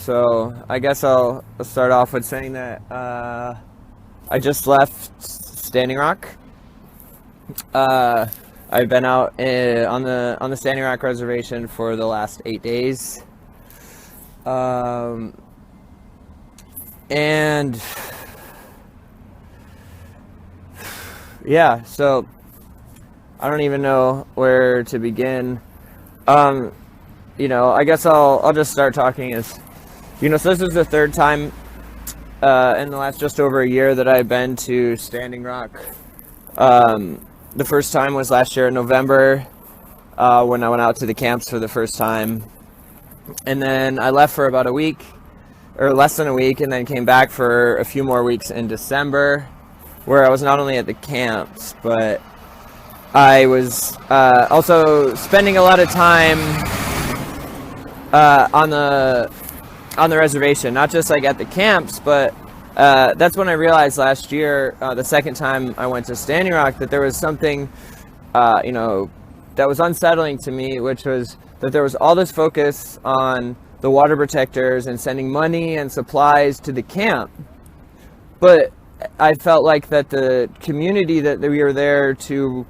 So I guess I'll start off with saying that I just left Standing Rock. I've been out on the Standing Rock Reservation for the last 8 days, and yeah, so I don't even know where to begin. I guess I'll just start talking as, so this is the third time in the last just over a year that I've been to Standing Rock. The first time was last year in November when I went out to the camps for the first time. And then I left for about a week, or less than a week, and then came back for a few more weeks in December, where I was not only at the camps, but I was also spending a lot of time on the reservation, not just like at the camps, but that's when I realized last year, the second time I went to Standing Rock, that there was something, that was unsettling to me, which was that there was all this focus on the water protectors and sending money and supplies to the camp. But I felt like that the community that we were there to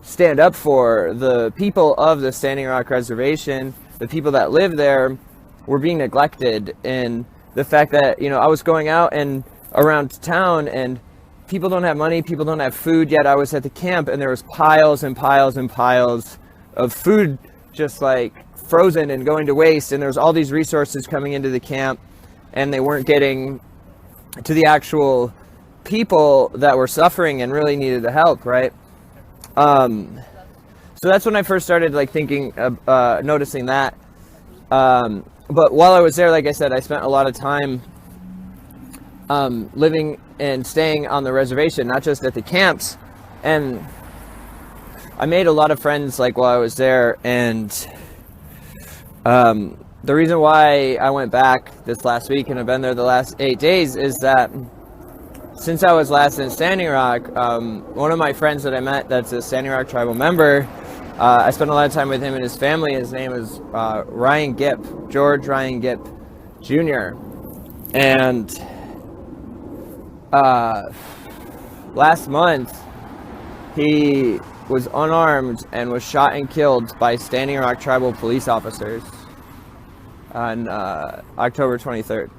stand up for, the people of the Standing Rock Reservation, the people that live there, were being neglected. And the fact that, I was going out and around town and people don't have money, people don't have food, yet I was at the camp and there was piles and piles and piles of food just like frozen and going to waste, and there was all these resources coming into the camp and they weren't getting to the actual people that were suffering and really needed the help, right? So that's when I first started thinking of noticing that. But while I was there, like I said, I spent a lot of time living and staying on the reservation, not just at the camps. And I made a lot of friends while I was there. And the reason why I went back this last week and I've been there the last 8 days is that since I was last in Standing Rock, one of my friends that I met that's a Standing Rock tribal member, I spent a lot of time with him and his family. His name is Ryan Gipp, George Ryan Gipp Jr. And last month, he was unarmed and was shot and killed by Standing Rock tribal police officers on October 23rd.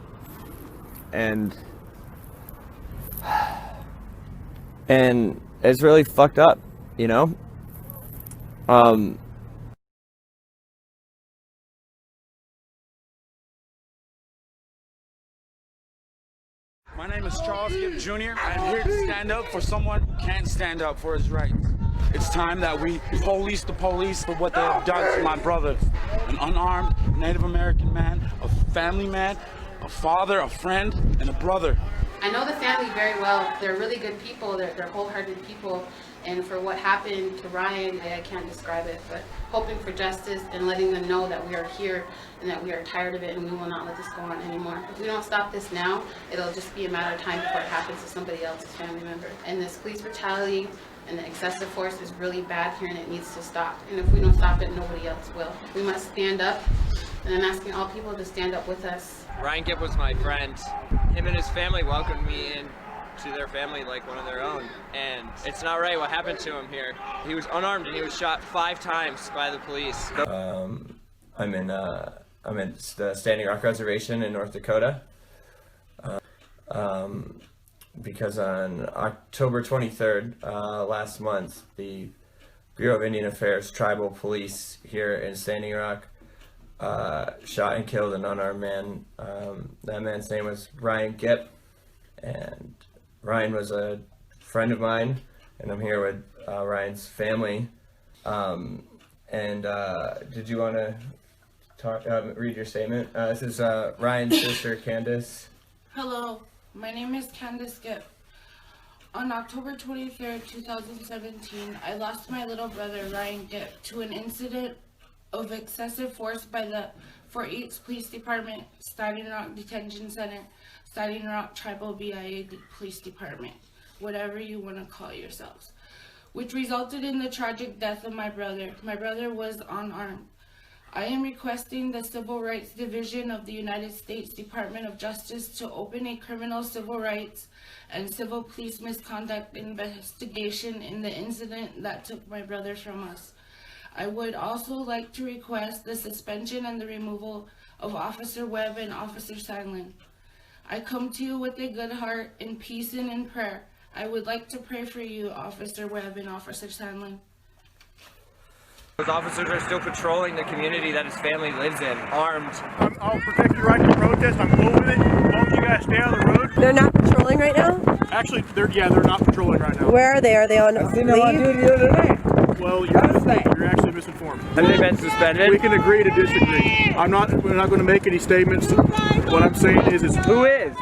And it's really fucked up, My name is Gipp Jr. I'm here to stand up for someone who can't stand up for his rights. It's time that we police the police for what they have done to my brothers. An unarmed Native American man, a family man, a father, a friend, and a brother. I know the family very well. They're really good people. They're wholehearted people. And for what happened to Ryan, I can't describe it, but hoping for justice and letting them know that we are here and that we are tired of it and we will not let this go on anymore. If we don't stop this now, it'll just be a matter of time before it happens to somebody else's family member. And this police brutality and the excessive force is really bad here and it needs to stop. And if we don't stop it, nobody else will. We must stand up, and I'm asking all people to stand up with us. Ryan Kipp was my friend. Him and his family welcomed me in to their family like one of their own, and it's not right what happened to him here. He was unarmed and he was shot 5 times by the police. I'm at the Standing Rock Reservation in North Dakota, because on October 23rd last month, the Bureau of Indian Affairs tribal police here in Standing Rock shot and killed an unarmed man. That man's name was Ryan Gipp, and Ryan was a friend of mine, and I'm here with Ryan's family. Did you want to read your statement? This is Ryan's sister, Candace. Hello, my name is Candace Gipp. On October 23rd, 2017, I lost my little brother, Ryan Gipp, to an incident of excessive force by the Fort Yates Police Department, Standing Rock Detention Center, Standing Rock Tribal BIA Police Department, whatever you want to call yourselves, which resulted in the tragic death of my brother. My brother was unarmed. I am requesting the Civil Rights Division of the United States Department of Justice to open a criminal civil rights and civil police misconduct investigation in the incident that took my brother from us. I would also like to request the suspension and the removal of Officer Webb and Officer Sandland. I come to you with a good heart, in peace and in prayer. I would like to pray for you, Officer Webb and Officer Sandland. Those officers are still patrolling the community that his family lives in, armed. I'll protect your right to protest. I'm cool with it. As long as you guys stay on the road. They're not patrolling right now? Actually, they're not patrolling right now. Where are they? Are they on leave? the other day. Well, you're actually misinformed. Have they been suspended? We can agree to disagree. We're not going to make any statements. What I'm saying is Who is?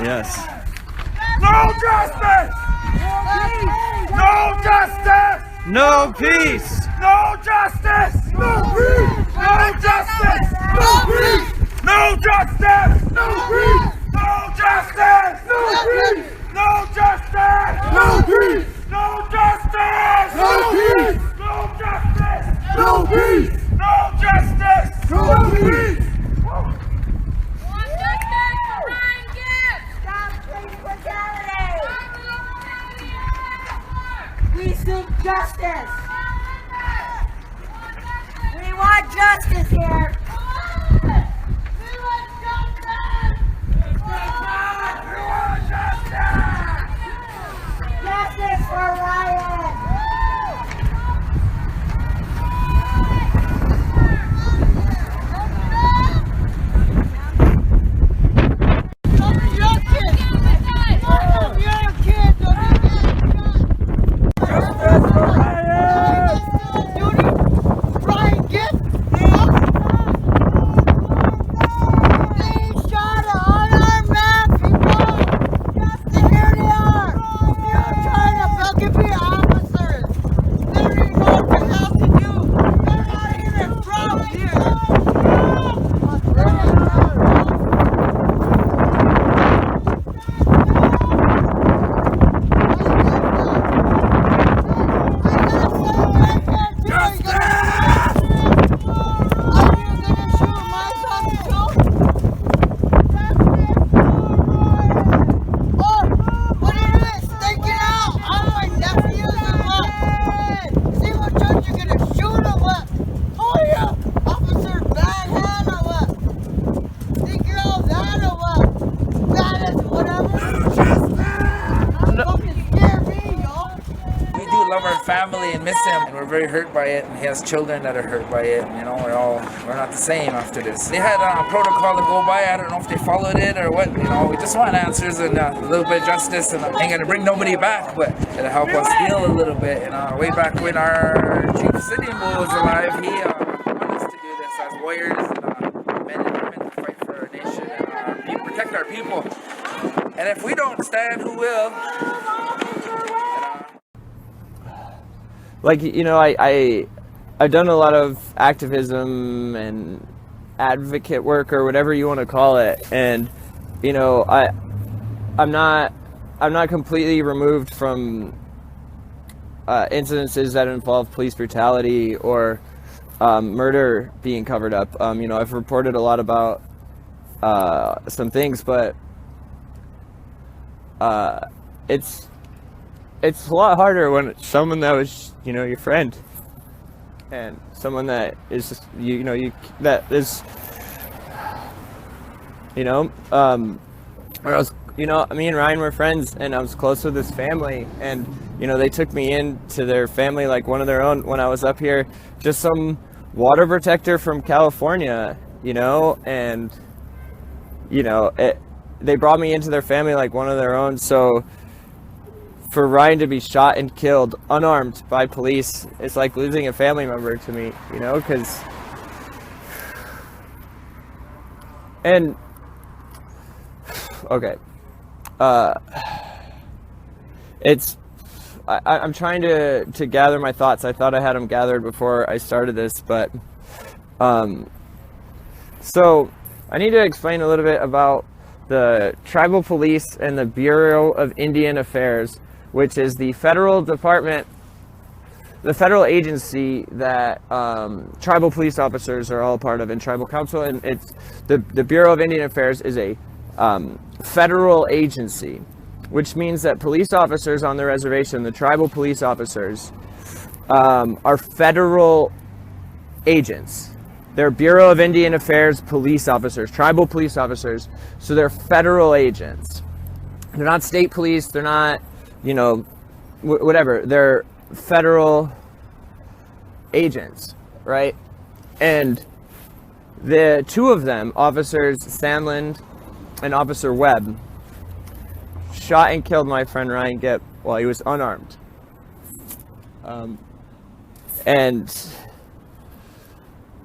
Yes. no justice! No justice! No peace! No justice! No peace! No justice! No peace! No justice! No peace! No justice! No peace! No justice! No peace! No justice! No peace! No justice! No peace! No justice! No peace! Ryan Gipp! Stop police brutality! We seek justice! We want justice here! We want justice! We want justice! Justice for Ryan! Family and miss him, and we're very hurt by it, and he has children that are hurt by it, and, you know, we're not the same after this. They had a protocol to go by. I don't know if they followed it or what, you know. We just want answers and a little bit of justice, and I ain't gonna bring nobody back, but it'll help us heal a little bit. And way back when our Chief Sitting Bull was alive, he wanted us to do this as warriors and men and women to fight for our nation and protect our people. And if we don't stand, who will? Like, you know, I've done a lot of activism and advocate work or whatever you want to call it. And you know, I'm not completely removed from incidences that involve police brutality or murder being covered up. You know, I've reported a lot about some things, but it's a lot harder when it's someone that was, you know, your friend, and someone that is just, that is, you know, or I was, you know, me and Ryan were friends, and I was close with his family, and you know, they took me into their family like one of their own when I was up here, just some water protector from California, you know, and you know, they brought me into their family like one of their own. So for Ryan to be shot and killed unarmed by police, it's like losing a family member to me, you know, because and okay, it's I'm trying to gather my thoughts. I thought I had them gathered before I started this, but so I need to explain a little bit about the Tribal Police and the Bureau of Indian Affairs, which is the federal department, the federal agency that tribal police officers are all a part of in tribal council. And it's the Bureau of Indian Affairs is a federal agency, which means that police officers on the reservation, the tribal police officers, are federal agents. They're Bureau of Indian Affairs police officers, tribal police officers, so they're federal agents. They're not state police, they're not, you know, whatever. They're federal agents, right? And the two of them, Officers Sandland and Officer Webb, shot and killed my friend Ryan Gipp while he was unarmed. And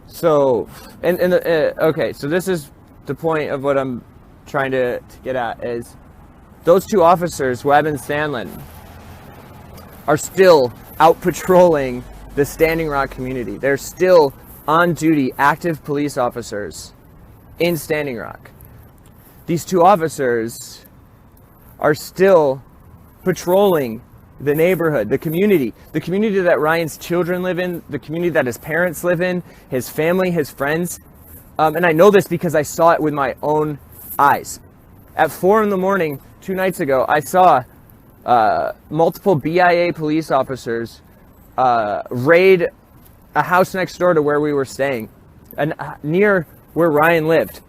so, okay, so this is the point of what I'm trying to get at, is those two officers, Webb and Sandland, are still out patrolling the Standing Rock community. They're still on duty, active police officers in Standing Rock. These two officers are still patrolling the neighborhood, the community that Ryan's children live in, the community that his parents live in, his family, his friends. And I know this because I saw it with my own eyes. At 4 a.m, 2 nights ago, I saw multiple BIA police officers raid a house next door to where we were staying, and near where Ryan lived,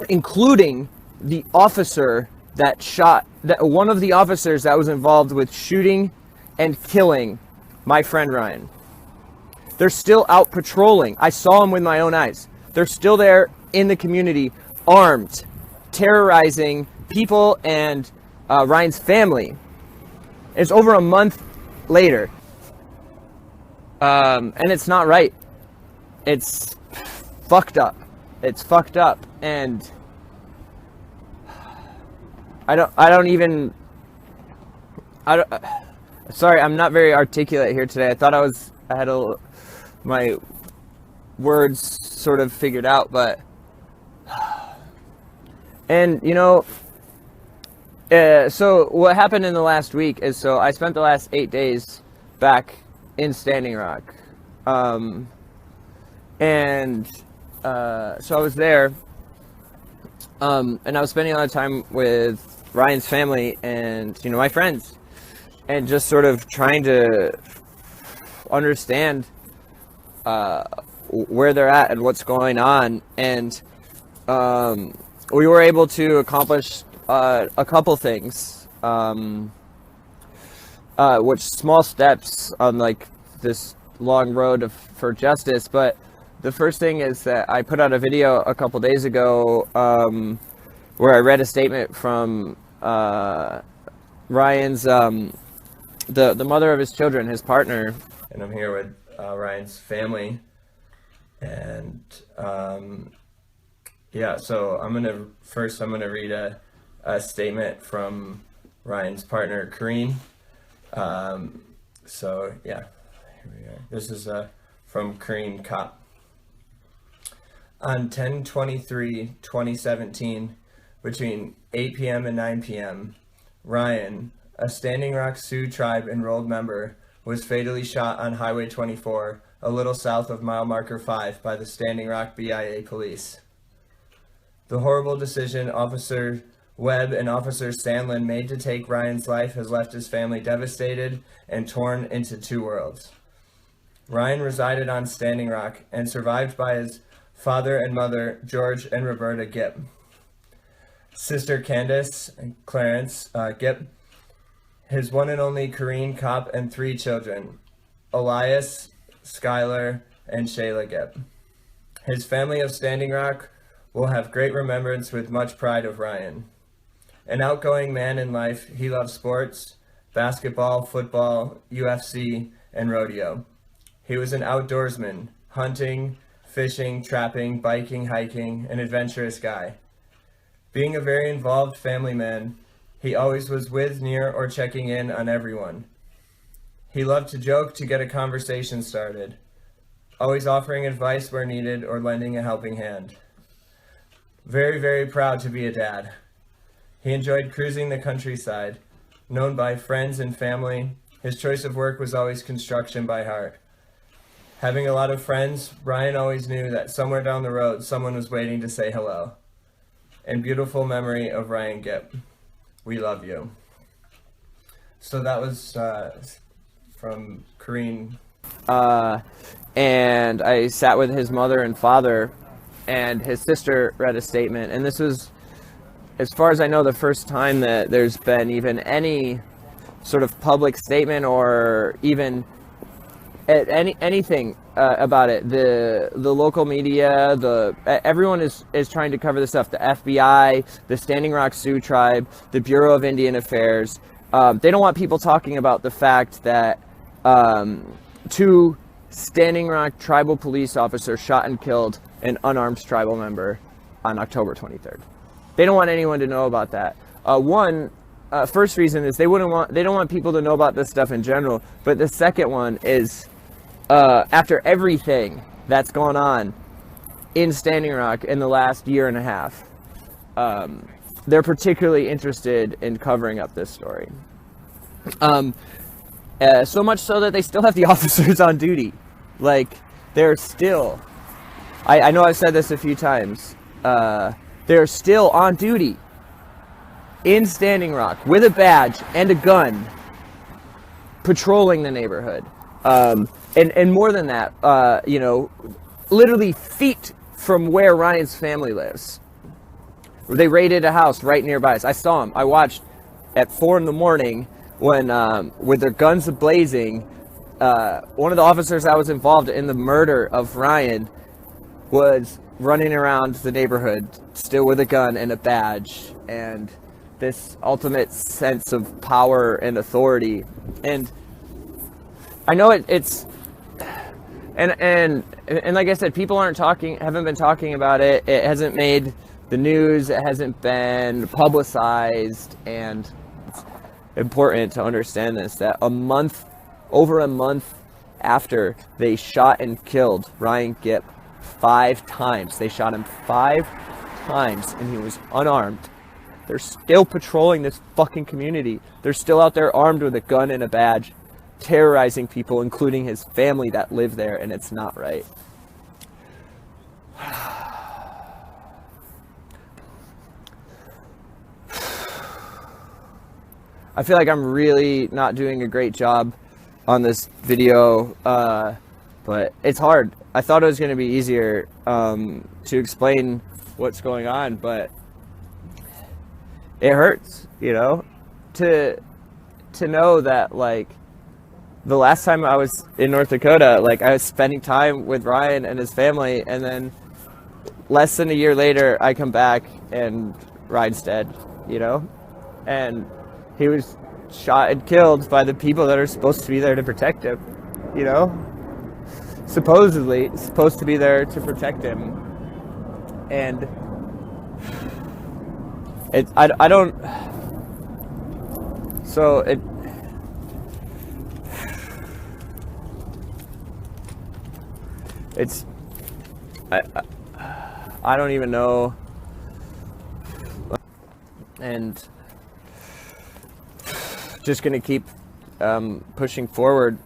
including the officer that shot, one of the officers that was involved with shooting and killing my friend Ryan. They're still out patrolling. I saw them with my own eyes. They're still there in the community, armed, terrorizing people and Ryan's family. It's over a month later. And it's not right. It's fucked up. It's fucked up. And sorry, I'm not very articulate here today. I thought I had my words sort of figured out, but, and you know, so what happened in the last week is, so I spent the last 8 days back in Standing Rock, and so I was there, and I was spending a lot of time with Ryan's family and, you know, my friends, and just sort of trying to understand where they're at and what's going on. And we were able to accomplish a couple things, which small steps on like this long road for justice. But the first thing is that I put out a video a couple days ago where I read a statement from Ryan's, the mother of his children, his partner. And I'm here with Ryan's family. And yeah, so I'm gonna read a statement from Ryan's partner, Kareen. So yeah, here we are. This is from Kareen Cop. On 10/23/2017, between 8 p.m. and 9 p.m., Ryan, a Standing Rock Sioux Tribe enrolled member, was fatally shot on Highway 24, a little south of mile marker 5, by the Standing Rock BIA police. The horrible decision Officer Webb and Officer Sandland made to take Ryan's life has left his family devastated and torn into two worlds. Ryan resided on Standing Rock and survived by his father and mother, George and Roberta Gipp, sister Candace and Clarence Gipp, his one and only Kareen Kopp, and 3 children, Elias, Skylar, and Shayla Gipp. His family of Standing Rock will have great remembrance with much pride of Ryan. An outgoing man in life, he loved sports, basketball, football, UFC, and rodeo. He was an outdoorsman, hunting, fishing, trapping, biking, hiking, an adventurous guy. Being a very involved family man, he always was with, near, or checking in on everyone. He loved to joke to get a conversation started, always offering advice where needed or lending a helping hand. Very, very proud to be a dad. He enjoyed cruising the countryside, known by friends and family. His choice of work was always construction by heart. Having a lot of friends, Ryan always knew that somewhere down the road, someone was waiting to say hello. In beautiful memory of Ryan Gipp, we love you. So that was from Kareen. And I sat with his mother and father, and his sister read a statement. And this was, as far as I know, the first time that there's been even any sort of public statement or even anything about it. The local media, everyone is trying to cover this stuff. The FBI, the Standing Rock Sioux Tribe, the Bureau of Indian Affairs. They don't want people talking about the fact that 2 Standing Rock tribal police officers shot and killed an unarmed tribal member on October 23rd. They don't want anyone to know about that. First reason is they don't want people to know about this stuff in general. But the second one is, after everything that's gone on in Standing Rock in the last year and a half, they're particularly interested in covering up this story. So much so that they still have the officers on duty. Like, they're still, I know I've said this a few times, they're still on duty in Standing Rock with a badge and a gun, patrolling the neighborhood. And more than that, literally feet from where Ryan's family lives. They raided a house right nearby. I saw them. I watched at 4 a.m. when, with their guns blazing, one of the officers that was involved in the murder of Ryan was running around the neighborhood, still with a gun and a badge, and this ultimate sense of power and authority. And I know it's and like I said, people haven't been talking about it. It hasn't made the news. It hasn't been publicized, and it's important to understand this, that over a month after they shot and killed Ryan Gipp 5 times, they shot him 5 times, and he was unarmed. They're still patrolling this fucking community. They're still out there armed with a gun and a badge, terrorizing people, including his family that live there, and it's not right. I feel like I'm really not doing a great job on this video, but it's hard. I thought it was going to be easier to explain what's going on, but it hurts, to know that, like, the last time I was in North Dakota, like, I was spending time with Ryan and his family, and then less than a year later, I come back and Ryan's dead, and he was shot and killed by the people that are supposed to be there to protect him, supposedly supposed to be there to protect him. And I don't, so it, it's, I don't even know. And just going to keep pushing forward.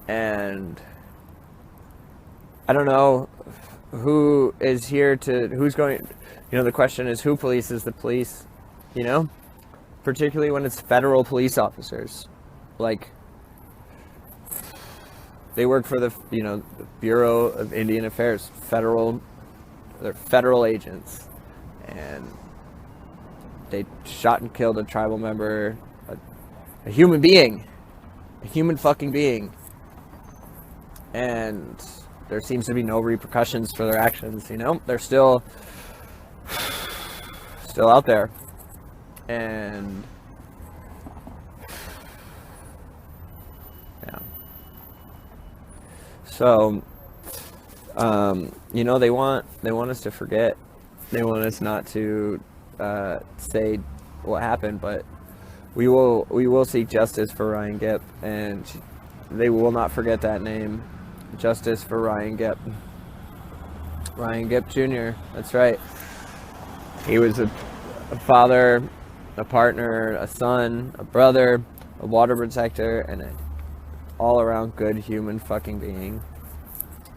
And I don't know who is here to, who's going, the question is who polices the police, particularly when it's federal police officers. Like, they work for the Bureau of Indian Affairs, they're federal agents, and they shot and killed a tribal member, a human being, a human fucking being, and there seems to be no repercussions for their actions. They're still out there, and yeah. So, they want us to forget. They want us not to say what happened, but we will seek justice for Ryan Gipp, and they will not forget that name. Justice for Ryan Gipp. Ryan Gipp Jr. That's right. He was a father, a partner, a son, a brother, a water protector, and an all-around good human fucking being.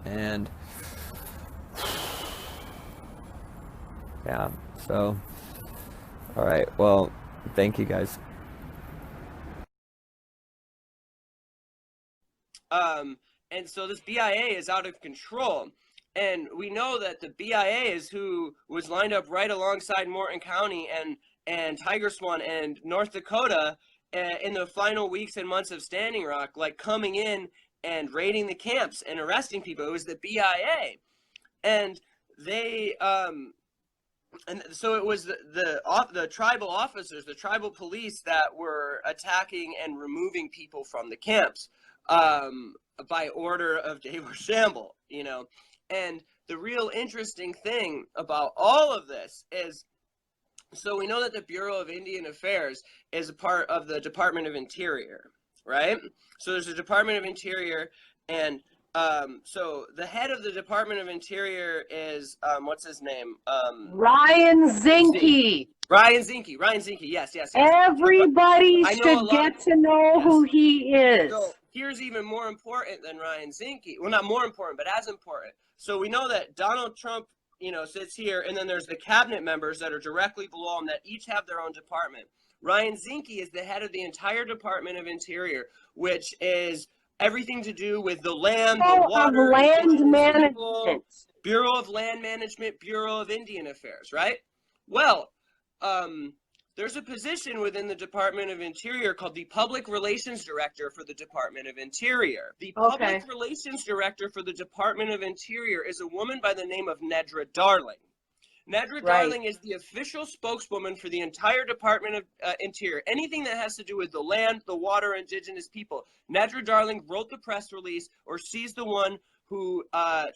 And yeah, so all right, well, thank you guys. And so this BIA is out of control. And we know that the BIA is who was lined up right alongside Morton County and Tiger Swan and North Dakota in the final weeks and months of Standing Rock, like coming in and raiding the camps and arresting people. It was the BIA. And they, and so it was the tribal officers, the tribal police that were attacking and removing people from the camps by order of Dave Shamble, And the real interesting thing about all of this is, so we know that the Bureau of Indian Affairs is a part of the Department of Interior, right? So there's a Department of Interior, and so the head of the Department of Interior is, what's his name? Ryan Zinke. Ryan Zinke, yes. Everybody should get to know who he is. So here's even more important than Ryan Zinke. Well, not more important, but as important. So we know that Donald Trump, sits here, and then there's the cabinet members that are directly below him that each have their own department. Ryan Zinke is the head of the entire Department of Interior, which is everything to do with the land, the water, land management, people, Bureau of Land Management, Bureau of Indian Affairs, right? Well, there's a position within the Department of Interior called the Public Relations Director for the Department of Interior. The Public Relations Director for the Department of Interior is a woman by the name of Nedra Darling. Nedra Darling is the official spokeswoman for the entire Department of Interior. Anything that has to do with the land, the water, indigenous people. Nedra Darling wrote the press release, or she's the one who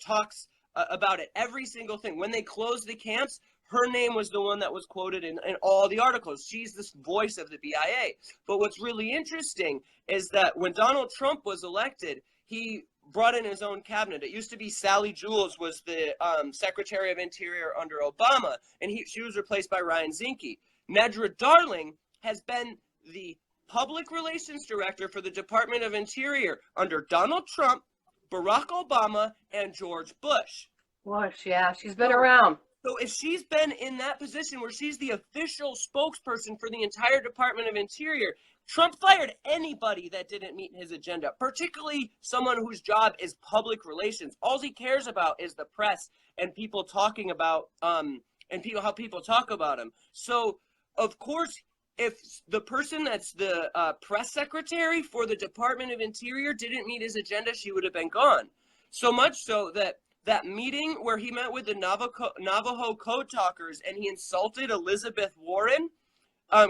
talks about it. Every single thing. When they closed the camps, her name was the one that was quoted in all the articles. She's the voice of the BIA. But what's really interesting is that when Donald Trump was elected, he brought in his own cabinet. It used to be Sally Jules was the Secretary of Interior under Obama, and she was replaced by Ryan Zinke. Nedra Darling has been the Public Relations Director for the Department of Interior under Donald Trump, Barack Obama, and George Bush. Bush, yeah, she's been around. So if she's been in that position where she's the official spokesperson for the entire Department of Interior, Trump fired anybody that didn't meet his agenda, particularly someone whose job is public relations. All he cares about is the press and people talking about, how people talk about him. So, of course, if the person that's the press secretary for the Department of Interior didn't meet his agenda, she would have been gone. So much so that meeting where he met with the Navajo code talkers and he insulted Elizabeth Warren,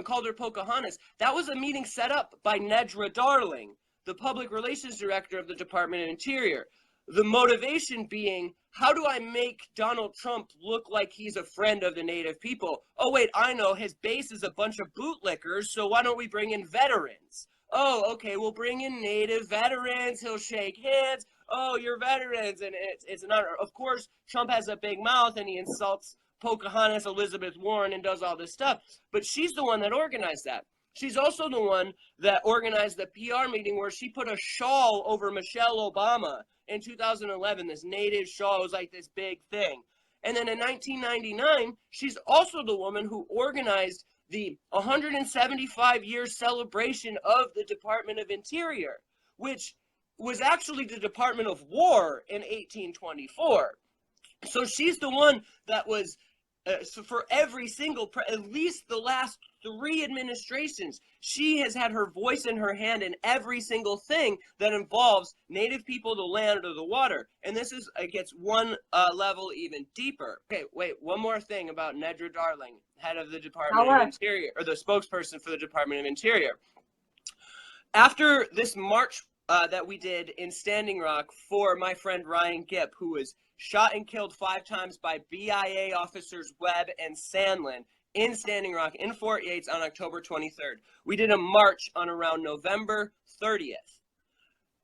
called her Pocahontas, that was a meeting set up by Nedra Darling, the Public Relations Director of the Department of Interior. The motivation being, how do I make Donald Trump look like he's a friend of the Native people? Oh, wait, I know, his base is a bunch of bootlickers, so why don't we bring in veterans? oh, okay, we'll bring in Native veterans. He'll shake hands. Oh, you're veterans. And it's an honor. Of course, Trump has a big mouth and he insults Pocahontas, Elizabeth Warren, and does all this stuff. But she's the one that organized that. She's also the one that organized the PR meeting where she put a shawl over Michelle Obama in 2011, this native shawl. It was like this big thing. And then in 1999, she's also the woman who organized the 175-year celebration of the Department of Interior, which was actually the Department of War in 1824. So she's the one that was, so for every single, at least the last 3 administrations, she has had her voice in her hand in every single thing that involves Native people, the land, or the water. And this is, it gets one level even deeper. Okay, wait, one more thing about Nedra Darling, head of the Department of Interior, or the spokesperson for the Department of Interior. After this march that we did in Standing Rock for my friend Ryan Gipp, who was shot and killed 5 times by BIA officers Webb and Sandland in Standing Rock in Fort Yates on October 23rd. We did a march on around November 30th.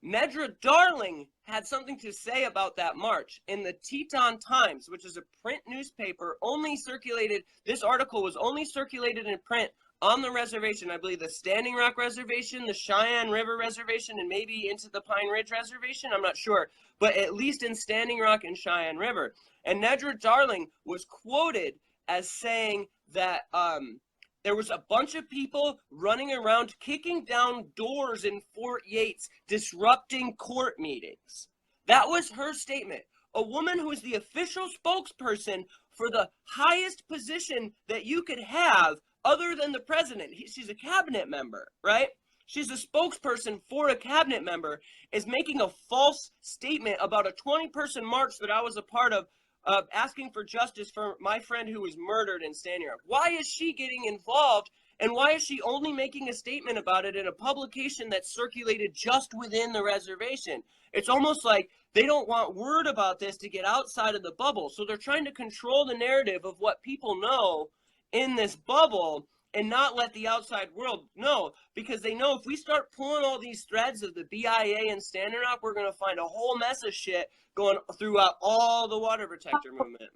Nedra Darling had something to say about that march in the Teton Times, which is a print newspaper, only circulated, this article was only circulated in print on the reservation, I believe the Standing Rock Reservation, the Cheyenne River Reservation, and maybe into the Pine Ridge Reservation, I'm not sure, but at least in Standing Rock and Cheyenne River. And Nedra Darling was quoted as saying that there was a bunch of people running around kicking down doors in Fort Yates, disrupting court meetings. That was her statement. A woman who is the official spokesperson for the highest position that you could have other than the president. She's a cabinet member, right? She's a spokesperson for a cabinet member, is making a false statement about a 20-person march that I was a part of, asking for justice for my friend who was murdered in Standing Rock. Why is she getting involved, and why is she only making a statement about it in a publication that's circulated just within the reservation? It's almost like they don't want word about this to get outside of the bubble, so they're trying to control the narrative of what people know in this bubble and not let the outside world know, because they know if we start pulling all these threads of the BIA and Standing Rock, we're going to find a whole mess of shit going throughout all the water protector movement.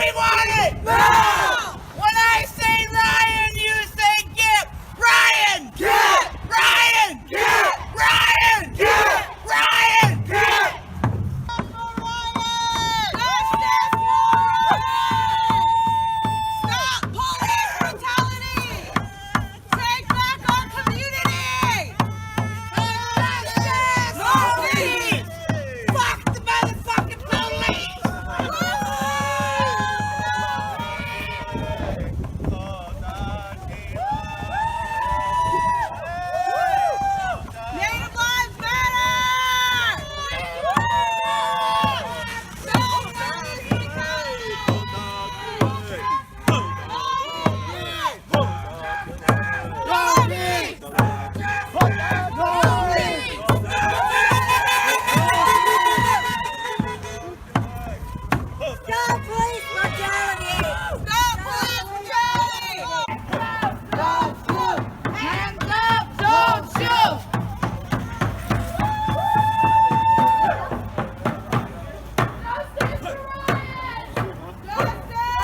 we want it now! When I say Ryan, you say Gipp! Ryan! Gipp! Ryan! Gipp! Ryan! Gipp! Ryan! Gipp! Stop police brutality! Take back our community! Justice! No peace! Fuck the motherfucking police! Native lives matter! Stop police brutality! Stop police brutality! Don't shoot! Hands up! Don't shoot! Justice for Ryan! Justice!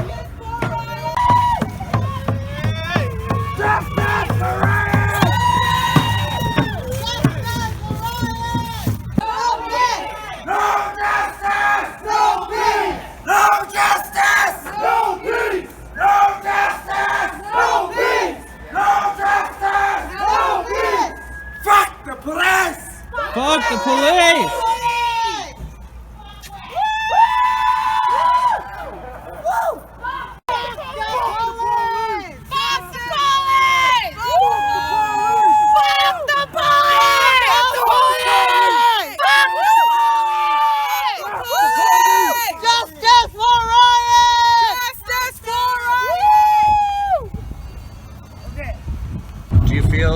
Justice for Ryan! Justice for Ryan! No peace! No justice! No peace! No justice! No peace! No justice! No peace! Fuck the police! Fuck the police! Justice for Ryan! Justice for Ryan! Do you feel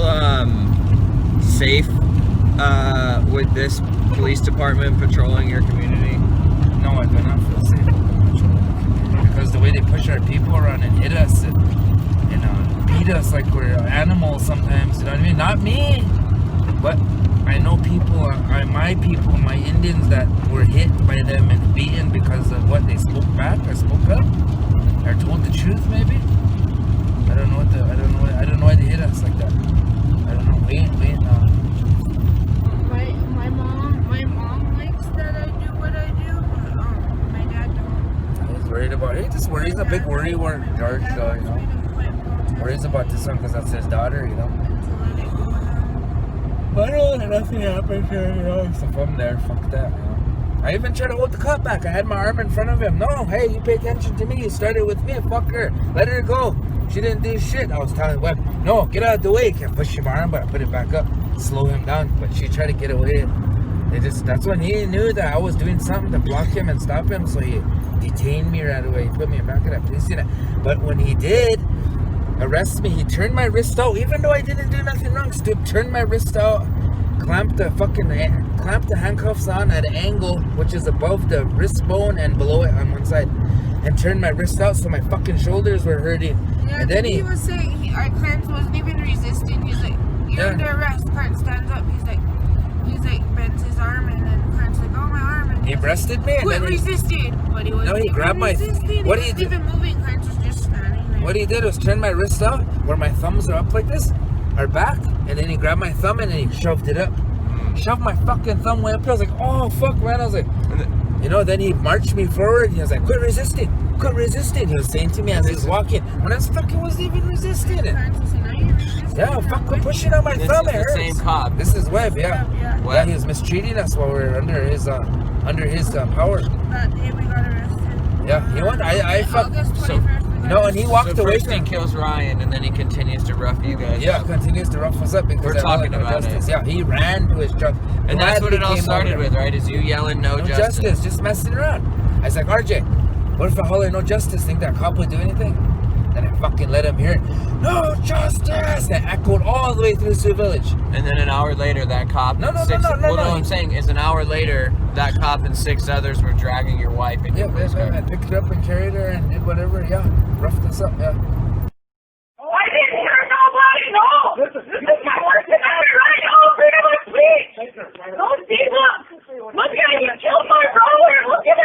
safe with this police department patrolling your community? No, I do not feel safe because the way they push our people around and hit us and beat us like we're animals sometimes. You know what I mean? Not me, but I know people, my people, my Indians that were hit by them and beaten because of what they spoke back or spoke up or told the truth. Maybe I don't know I don't know why they hit us like that. I don't know. Wait. My mom likes that I do what I do, but my dad don't. He's worried about it. He just worries. He's a big worry word, George, though, you know. Worries about this one because that's his daughter, you know. But I don't let nothing happen here, you know. So from there, fuck that, you know. I even tried to hold the cop back. I had my arm in front of him. No, hey, you pay attention to me. You started with me. Fuck her. Let her go. She didn't do shit. I was telling Webb, no, get out of the way. Can't push my arm, but I put it back up. Slow him down. But she tried to get away. That's when he knew that I was doing something to block him and stop him. So he detained me right away. He put me in back of that police unit. But when he did arrest me, he turned my wrist out. Even though I didn't do nothing wrong, Stoop turned my wrist out. Clamped the handcuffs on at an angle which is above the wrist bone and below it on one side, and turned my wrist out so my fucking shoulders were hurting. Yeah, and then he was saying our Clarence wasn't even resisting. He's like, "You're under arrest." Clarence stands up. He's like bends his arm, and then Clarence like, "Oh, my arm." And he breasted me. Quit resisting, but he wasn't. No, he grabbed my. What he did? Even moving. Clarence was just standing there. What he did was turn my wrist out where my thumbs are up like this, or back, and then he grabbed my thumb and then he shoved it up. Shoved my fucking thumb way up. I was like, oh fuck, man. I was like, you know. Then he marched me forward. He was like, quit resisting. He was saying to me as he was walking. When I wasn't even resisting it. Yeah, fuck, quit pushing on my thumb. It hurts. Same cop. This is Webb. Yeah. Yeah, he was mistreating us while we were under his power. That day we got arrested. Yeah, you know what? I fuck. No, and he walked away. First he kills Ryan, and then he continues to rough you guys. Yeah, continues to rough us up because we're talking about justice. it. Yeah, he ran to his truck. And that's what it all started with, right? Is you yelling no justice, just messing around. I was like, RJ, what if I holler no justice? Think that cop would do anything? Then I fucking let him hear it. No justice! That echoed all the way through Sioux Village. And then an hour later, that cop. No. I'm saying is an hour later, that cop and 6 others were dragging your wife in your police car. I picked her up and carried her and did whatever. Yeah, roughed us up. Yeah. I didn't hear nobody. No. This is my work tonight, right? Oh, freedom of speech. Those people. Look at you killed my brother. Look at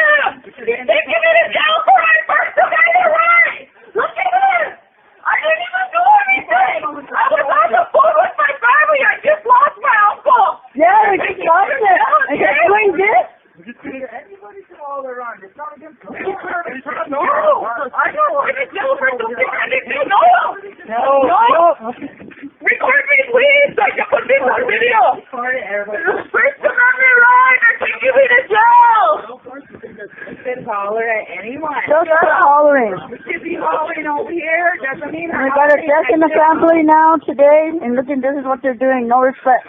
They give me the jail for I first took out the right. Look at this. I didn't even do anything. I was on the phone with my family. I just lost my uncle. Yeah, we just lost it. And you're doing this? Anybody can all around. It's not against the No, I don't want to jail for something I didn't do. No. Record me, please. I can put this on video. This First Amendment right. I can give me to jail. Just holler at anyone. Just hollering. We should be hollering over here. Doesn't mean We got a death in the family now today, and look, this is what they're doing. No respect.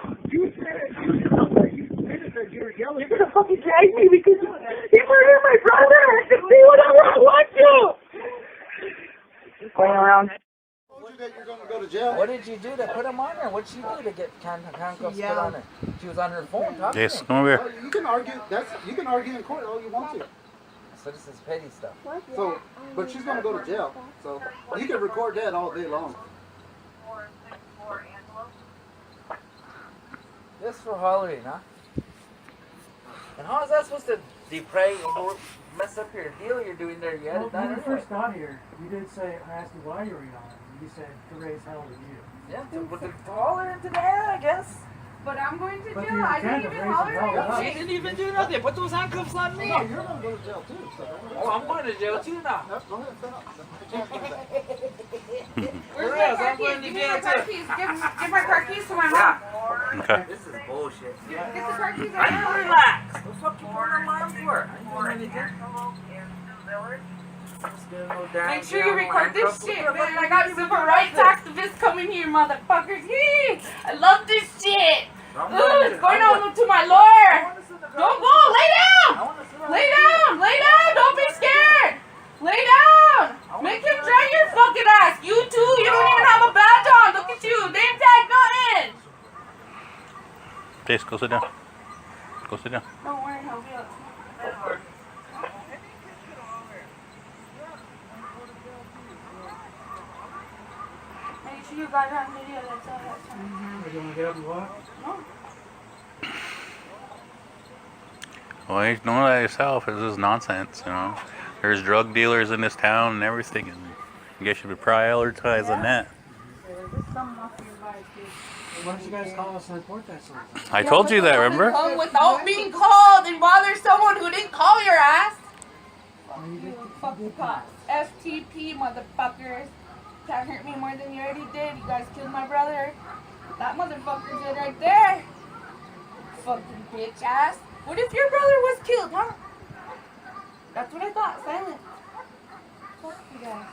You're gonna fucking drag me because you murdered my brother. I can do whatever I want to. Going around. You're going to go to jail. What did you do to put him on her? What did she do to get handcuffs put on her? She was on her phone talking. Yes, come over here. You can argue. You can argue in court all you want to. So this is petty stuff. So, but she's going to go to jail. So you can record that all day long. Just for hollering, huh? And how is that supposed to deprave or mess up your deal you're doing there? You had it done When we anyway. first got here, you did say, I asked you why you were yelling. You said to raise hell to you. Yeah, to holler into the air, I guess. But I'm going to But jail. the I intent didn't of even raising holler hell at She you. didn't even do nothing. Put those handcuffs on me. No, you're going to go to jail too. So Oh, I'm going to jail too now. go ahead, sit Where's For my real, car I'm going keys? to Give me jail my car too. keys. Give my car keys to my mom. Okay. This is bullshit. Get the car keys I out can of relax. What the fuck you putting alarm for? I ain't doing anything. Make sure you record this shit, man. I got civil rights activists coming here, motherfuckers. Yee! I love this shit. It's going on to my lawyer. Don't go. Lay down. Lay down. Lay down. Don't be scared. Lay down. Make him drag your fucking ass. You too. You don't even have a badge on. Look at you. Name tag nothing. Jace, go sit down. Go sit down. Don't worry. I'll be up. Make sure you got it on video. That's all. That's all. Are you going to get up and walk? No. Well, you know that yourself. This is nonsense, you know. There's drug dealers in this town and everything, and you guys should be prioritizing that. Why don't you guys call us and report that sort of thing? I told you that, remember? Come without being called and bother someone who didn't call your ass. Fuck the cops. STP, motherfuckers. Can't hurt me more than you already did. You guys killed my brother. That motherfucker did right there. Fucking bitch ass. What if your brother was killed, huh? That's what I thought. Silent. Fuck you guys.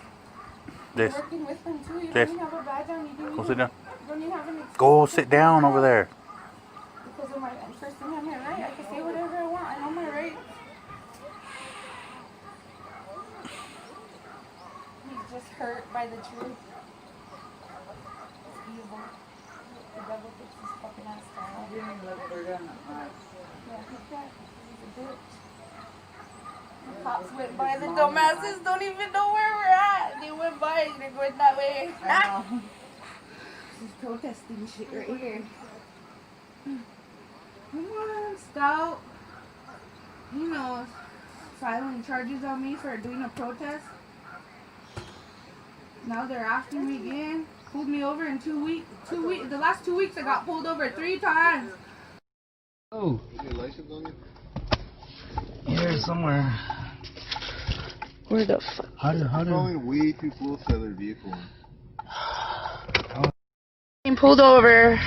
You're This. working with them too. You This. don't even have a badge on. You didn't Go even, sit down. you don't even have an excuse Go to sit down over there. Because of my First Amendment right. I can say whatever I want. I know my rights. He's just hurt by the truth. It's evil. The devil thinks he's fucking ass down. Yeah, he's that. He's a bitch. The cops went by. The dumbasses don't even know where we're at. They went by. They're going that way. I know. This is protesting shit right here. Come on, Stout. You know, filing charges on me for doing a protest. Now they're after me again. Pulled me over in 2 weeks. The last 2 weeks I got pulled over 3 times. Oh. Is your license on you? Here somewhere. Where the fuck? How do? Going way too close to other vehicle. Being pulled over.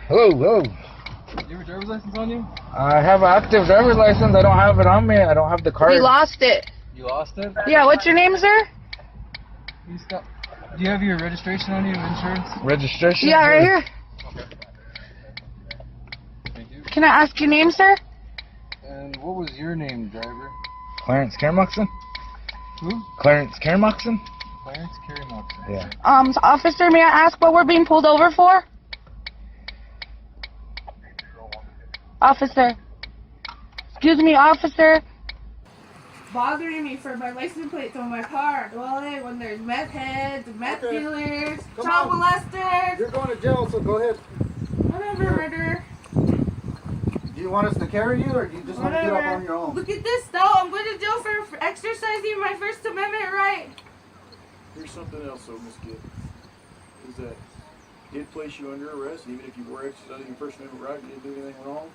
Hello, hello. Do you have a driver's license on you? I have an active driver's license. I don't have it on me. I don't have the card. We lost it. You lost it? Yeah, what's your name, sir? Do you have your registration on you, insurance? Registration? Yeah, right here. Okay. Thank you. Can I ask your name, sir? And what was your name, driver? Clarence Kermoxon? Who? Clarence Kermoxon? Clarence Carey-Moxon. Yeah. Officer, may I ask what we're being pulled over for? Officer. Excuse me, officer. Bothering me for my license plates on my car. Well, when there's meth heads, meth dealers, child molesters. You're going to jail, so go ahead. Whatever, murderer. Do you you want us to carry you, or do you just want to get up on your own? Look at this, though. I'm going to jail for exercising my First Amendment right. Here's something else, though, Miss Gipp, is that did place you under arrest, and even if you were exercising your First Amendment right, you didn't do anything wrong,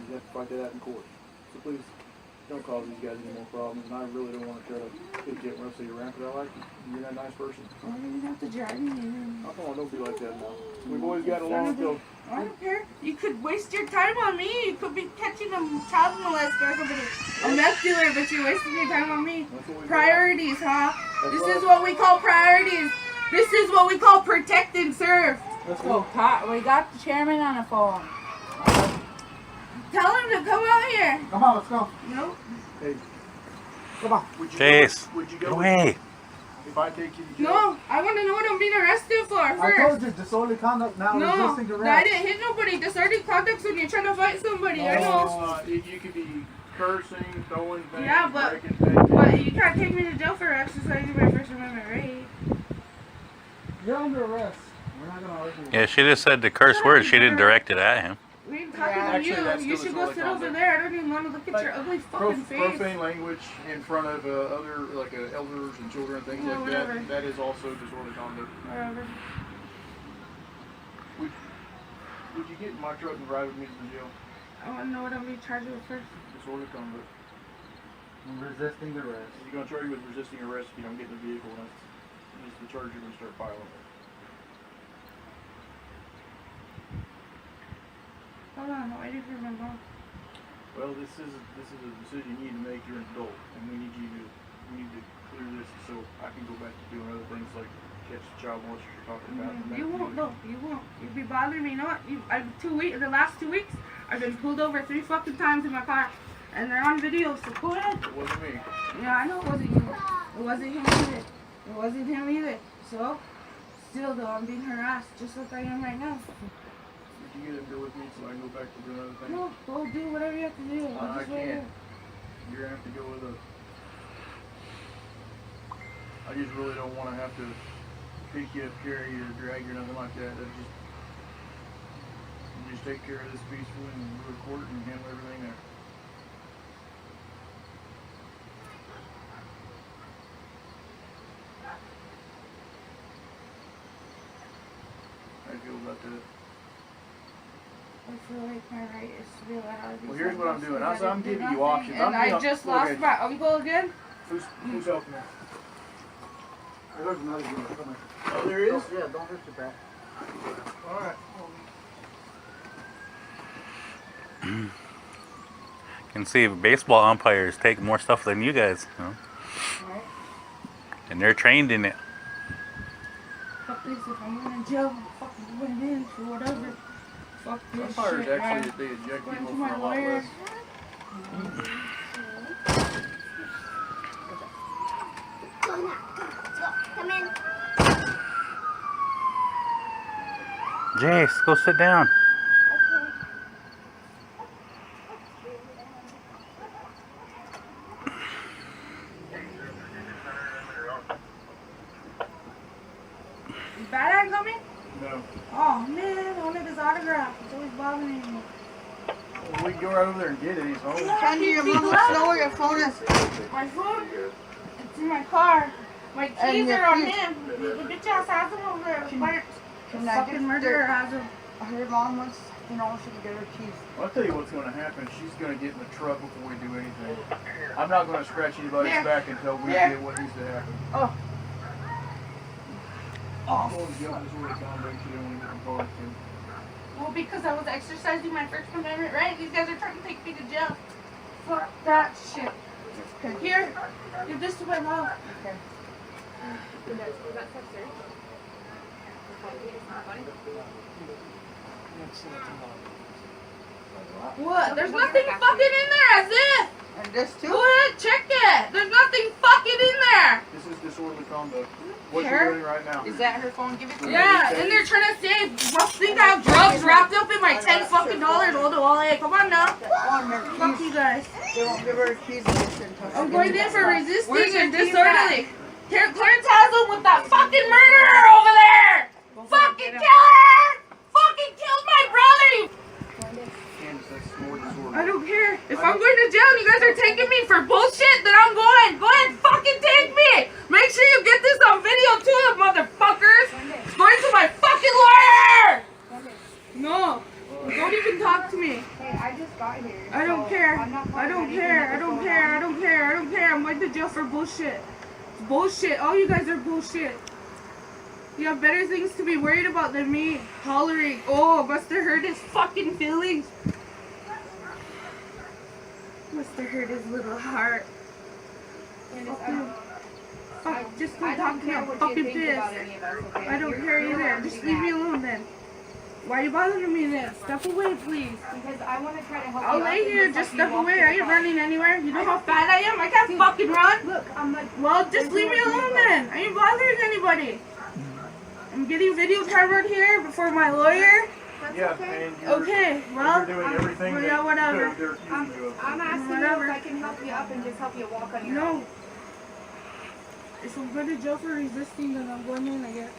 you have to fight that out in court. So please, don't cause these guys any more problems, and I really don't want to try to pick you up and upset you around, because I like you. You're not a nice person. Well, you have to drag me in. Oh, come on, don't be like that now. We've always got along until... I don't care. You could waste your time on me. You could be catching a child molester or somebody, a meth dealer, but you're wasting your time on me. Priorities, huh? This is what we call priorities. This is what we call protect and serve. Let's go. We got the chairman on the phone. Tell him to come out here. Come on, let's go. No. Hey. Come on. Chase. Would you go Away. if I take you to jail? No, I want to know what I'm being arrested for first. I told you, disorderly conduct now, resisting No, arrest. I didn't hit nobody. Disorderly conduct's when you're trying to fight somebody. I know. You could be cursing, throwing things, Yeah, breaking things. but you can't take me to jail for exercising my First Amendment right. You're under arrest. We're not going to argue. Yeah, she just said the curse word. She didn't direct it at him. We ain't talking to you. You should go sit over there. I don't even want to look at your ugly fucking face. Profane language in front of other, like elders and children and things like whatever. that is also disorderly conduct. Whatever. Would you get in my truck and ride with me to the jail? I want to know what I'm being charged with first. Disorderly conduct. Resisting arrest. You're going to charge you with resisting arrest if you don't get in the vehicle, and that's the charge you're going to start filing. Hold on, I'm waiting for my mom. Well, this is a decision you need to make. You're an adult, and we need to clear this so I can go back to doing other things like catch the child molesters you're talking about. You won't, no, you won't. You'll be bothering me. You know what? The last 2 weeks, I've been pulled over 3 fucking times in my car, and they're on video. So go ahead. It wasn't me. Yeah, I know it wasn't you. It wasn't him either. It wasn't him either. So, still though, I'm being harassed just like I am right now. Would you get in here with me so I can go back to doing other things? No, go do whatever you have to do. I can't. You're going to have to go with us. I just really don't want to have to pick you up, carry you, or drag you, or nothing like that. You just take care of this peacefully and go to court and handle everything there. How do you feel about that? I feel like my right is to be allowed out of these. Well, here's what I'm doing. I'm giving you nothing, options. And I just lost my uncle again. Who's helping me? There's another unit. Come here. Oh, there is? Yeah, don't hurt your back. All right. You can see baseball umpires take more stuff than you guys, you know? Right. And they're trained in it. Fuck this, if I'm going to jail, I'm fucking going in for whatever. Fuck this Umpires shit, actually, man. they eject Going people to for my a lot lawyer. less. Come in. Jace, go sit down. Is Bad coming? No. Oh man, I wanted his autograph. It's always bothering me. Well, we can go right over there and get it. He's home. Candy, your mom wants to know where your phone is. My phone? It's in my car. My keys are on him. The bitch ass has them over there. Can I Fucking get murderer has them. Her mom wants to know she can get her keys. I'll tell you what's going to happen. She's going to get in the truck before we do anything. I'm not going to scratch anybody's back until we get what needs to happen. Oh. Well, because I was exercising my First Amendment right, these guys are trying to take me to jail. Fuck that shit. Okay. Here, give this to my mom. Okay. What? There's nothing fucking in there, as if. And this too? Go ahead, check it. There's nothing fucking in there. This is disorderly conduct. What Here? you're doing right now. Is that her phone? Give it to me. Yeah, and they're trying to say, think I have drugs wrapped up in my $10 fucking Hold the wallet. Come on now. Fuck you guys. They won't give her keys. I'm going in for resisting and disorderly. Here, Clarence has them with that fucking murderer over there. Fucking kill her. Fucking killed my brother. talk to me. Hey, I just got here. I don't care. I don't care. I don't care. I don't care. I don't care. I'm going to jail for bullshit. It's bullshit. All you guys are bullshit. You have better things to be worried about than me hollering. Oh, must have hurt his fucking feelings. Must have hurt his little heart. Fuck, just don't talk to me. I'm fucking pissed. I don't care either. Just leave me alone then. Why are you bothering me then? Step away, please. Because I want to try to help you. I'll lay here. Just step away. I ain't running anywhere. You know how fat I am? I can't fucking run. Look, I'm like... Well, just leave me alone then. I ain't bothering anybody. I'm getting video cameraed here before my lawyer. That's okay. Okay, well, you're doing everything well, yeah, whatever. I'm asking Whatever. you if I can help you up and just help you walk on your No. own. If I'm going to jail for resisting, then I'm going in, I guess.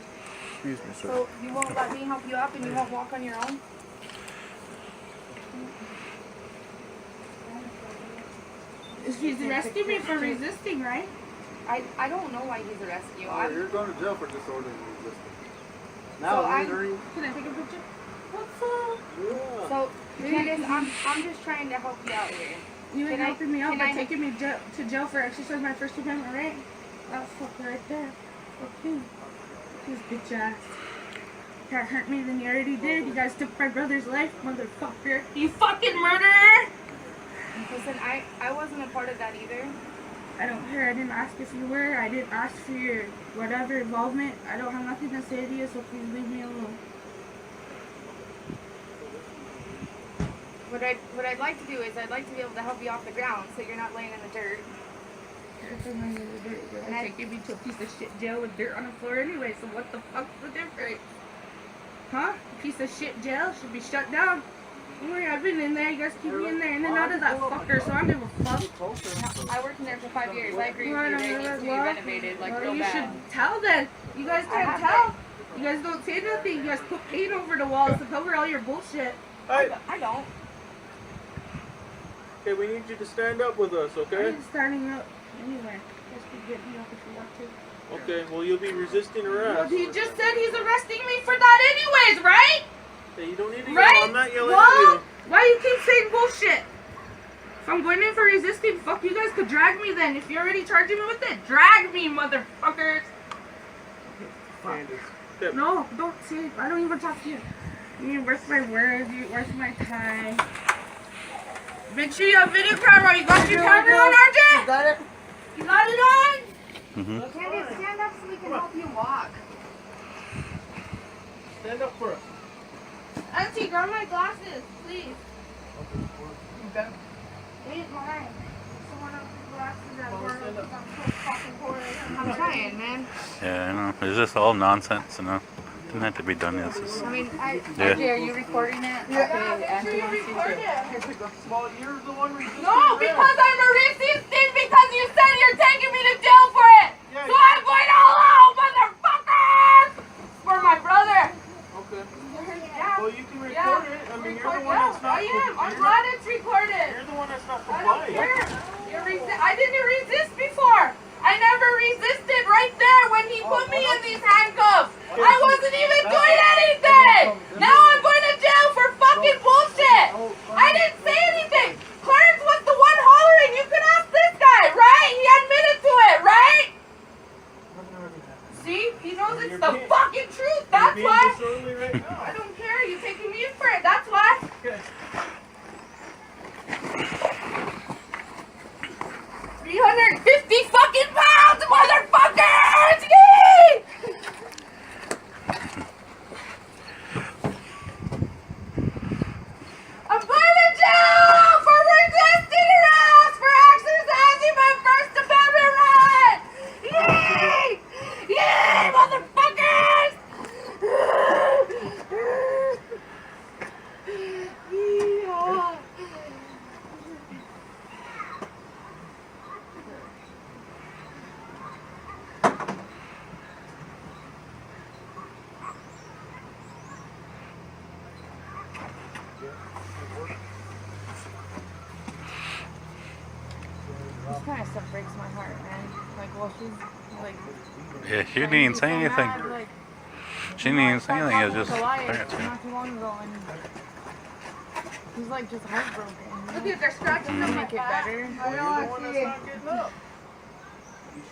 Excuse me, sir. So you won't let me help you up and you won't walk on your own? He's arresting me for resisting, right? I don't know why he's arresting you. You're going to jail for disorderly resistance. Now, Can I take a picture? What's up? Yeah. So, Candace, I'm just trying to help you out here. You ain't helping me out by can I- taking me to jail for exercising my First Amendment right? That fucker right there. Okay. His bitch ass. Can't hurt me than you already did. You guys took my brother's life, motherfucker. You fucking murderer! Listen, I wasn't a part of that either. I don't care. I didn't ask if you were. I didn't ask for your whatever involvement. I don't have nothing to say to you, so please leave me alone. What I'd like to do is I'd like to be able to help you off the ground so you're not laying in the dirt. And I taking me to a piece of shit jail with dirt on the floor anyway, so what the fuck's the difference? Huh? A piece of shit jail should be shut down. Don't worry, I've been in there. You guys keep me in there, in and out of that fucker, so I don't give a fuck. I worked in there for 5 years. I agree with you. It needs to be renovated, like, real you bad. should tell then. You guys can't tell. You guys don't say nothing. You guys put paint over the walls to cover all your bullshit. I don't. Okay, we need you to stand up with us, okay? I'm standing up anyway. You guys can get me up if you want to. Okay, well, you'll be resisting arrest. He just said he's arresting me for that anyways, right? Okay, you don't need to Right? yell. I'm not yelling Well, at you. why you keep saying bullshit? If I'm going in for resisting, fuck, you guys could drag me then. If you're already charging me with it, drag me, motherfuckers. Candace. No, don't say it. I don't even talk to you. You worth my words, you worth my time. Make sure you have video camera. You got your camera on, RJ? You got it? You got it on? Candace, stand up so we can help you walk. Stand up for us. Auntie, grab my glasses, please. Okay. Ain't mine. Someone else's glasses at work. I'm so fucking bored. I'm trying, man. Yeah, I know. Is this all nonsense? You know, didn't have to be done. This is. I mean, Yeah. RJ, are you recording it? Yeah, make sure you record it. Well, you're the one resisting No, arrest. because I'm a resisting because you said you're taking me to jail for it. Yeah, So I'm going all out, motherfuckers! For my brother. Okay. Yeah. Well, you can record it. I mean, you're the one that's not... I am. I'm glad it's recorded. You're the one that's not I don't compliant. care. I didn't resist before. I never resisted right there when he put me in these handcuffs. I wasn't even doing anything. Now I'm going to jail for fucking bullshit. I didn't say anything. Clarence was the one hollering. You can ask this guy, right? He admitted to it, right? See? He knows it's the fucking truth. That's why. Right now. I don't care. You're taking me in for it. That's why. Okay. 350 fucking pounds, motherfuckers! Yay! I'm going to jail for resisting arrest for exercising my First Amendment right! Yay! Yay, motherfuckers! Yeehaw. This kind of stuff breaks my heart, man. Like, well, she's like. Yeah, she didn't even say anything. Mad, like, She didn't even say anything. It was just Goliath parents, you know. not too long ago, and He's like just heartbroken. Look at they're scratching Make my it back. better. I know, I see it.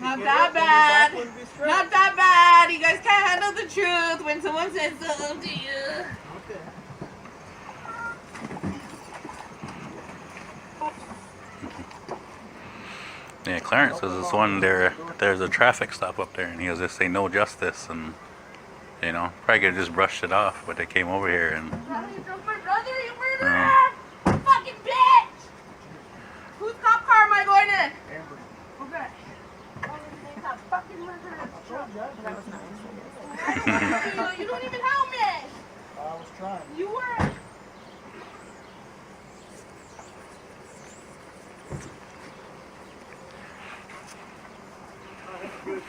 Not that bad. Not that bad. You guys can't handle the truth when someone says something to you. Yeah, Clarence says this one there's a traffic stop up there, and he was just saying no justice, and you know, probably could have just brushed it off, but they came over here and. You drove my brother, you murderer! You fucking bitch! Whose cop car am I going in? Okay. Fucking murderer. That was nice. You don't even help me. I was trying. You were. Good.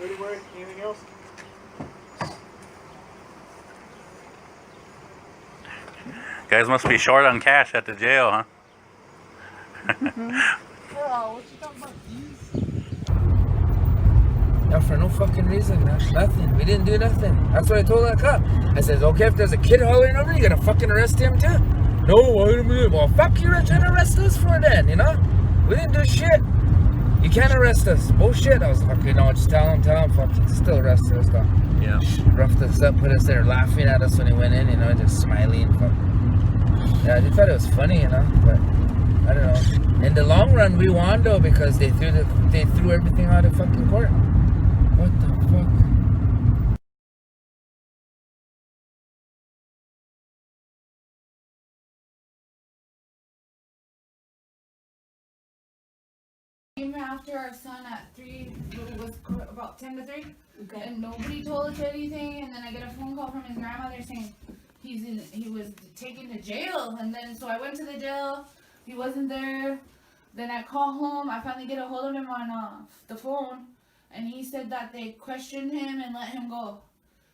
Anyway, anything else? Guys must be short on cash at the jail, huh? Oh, what you talking about? No, for no fucking reason, man. Nothing. We didn't do nothing. That's what I told that cop. I said, okay, if there's a kid hollering over, you gotta fucking arrest him too. No, wait a minute. Well, fuck you, trying to arrest us for then, you know? We didn't do shit. You can't arrest us. Bullshit. I was like, okay, no, just tell him, fucking still arrested us, though. Yeah. Roughed us up, put us there laughing at us when he went in, you know, just smiling. Yeah, they thought it was funny, you know, but I don't know. In the long run, we won though because they threw everything out of fucking court. What the fuck? Came after our son at 3, it was about 10 to 3, okay. And nobody told us anything, and then I get a phone call from his grandmother saying he was taken to jail, and then so I went to the jail, he wasn't there, then I call home, I finally get a hold of him on the phone, and he said that they questioned him and let him go.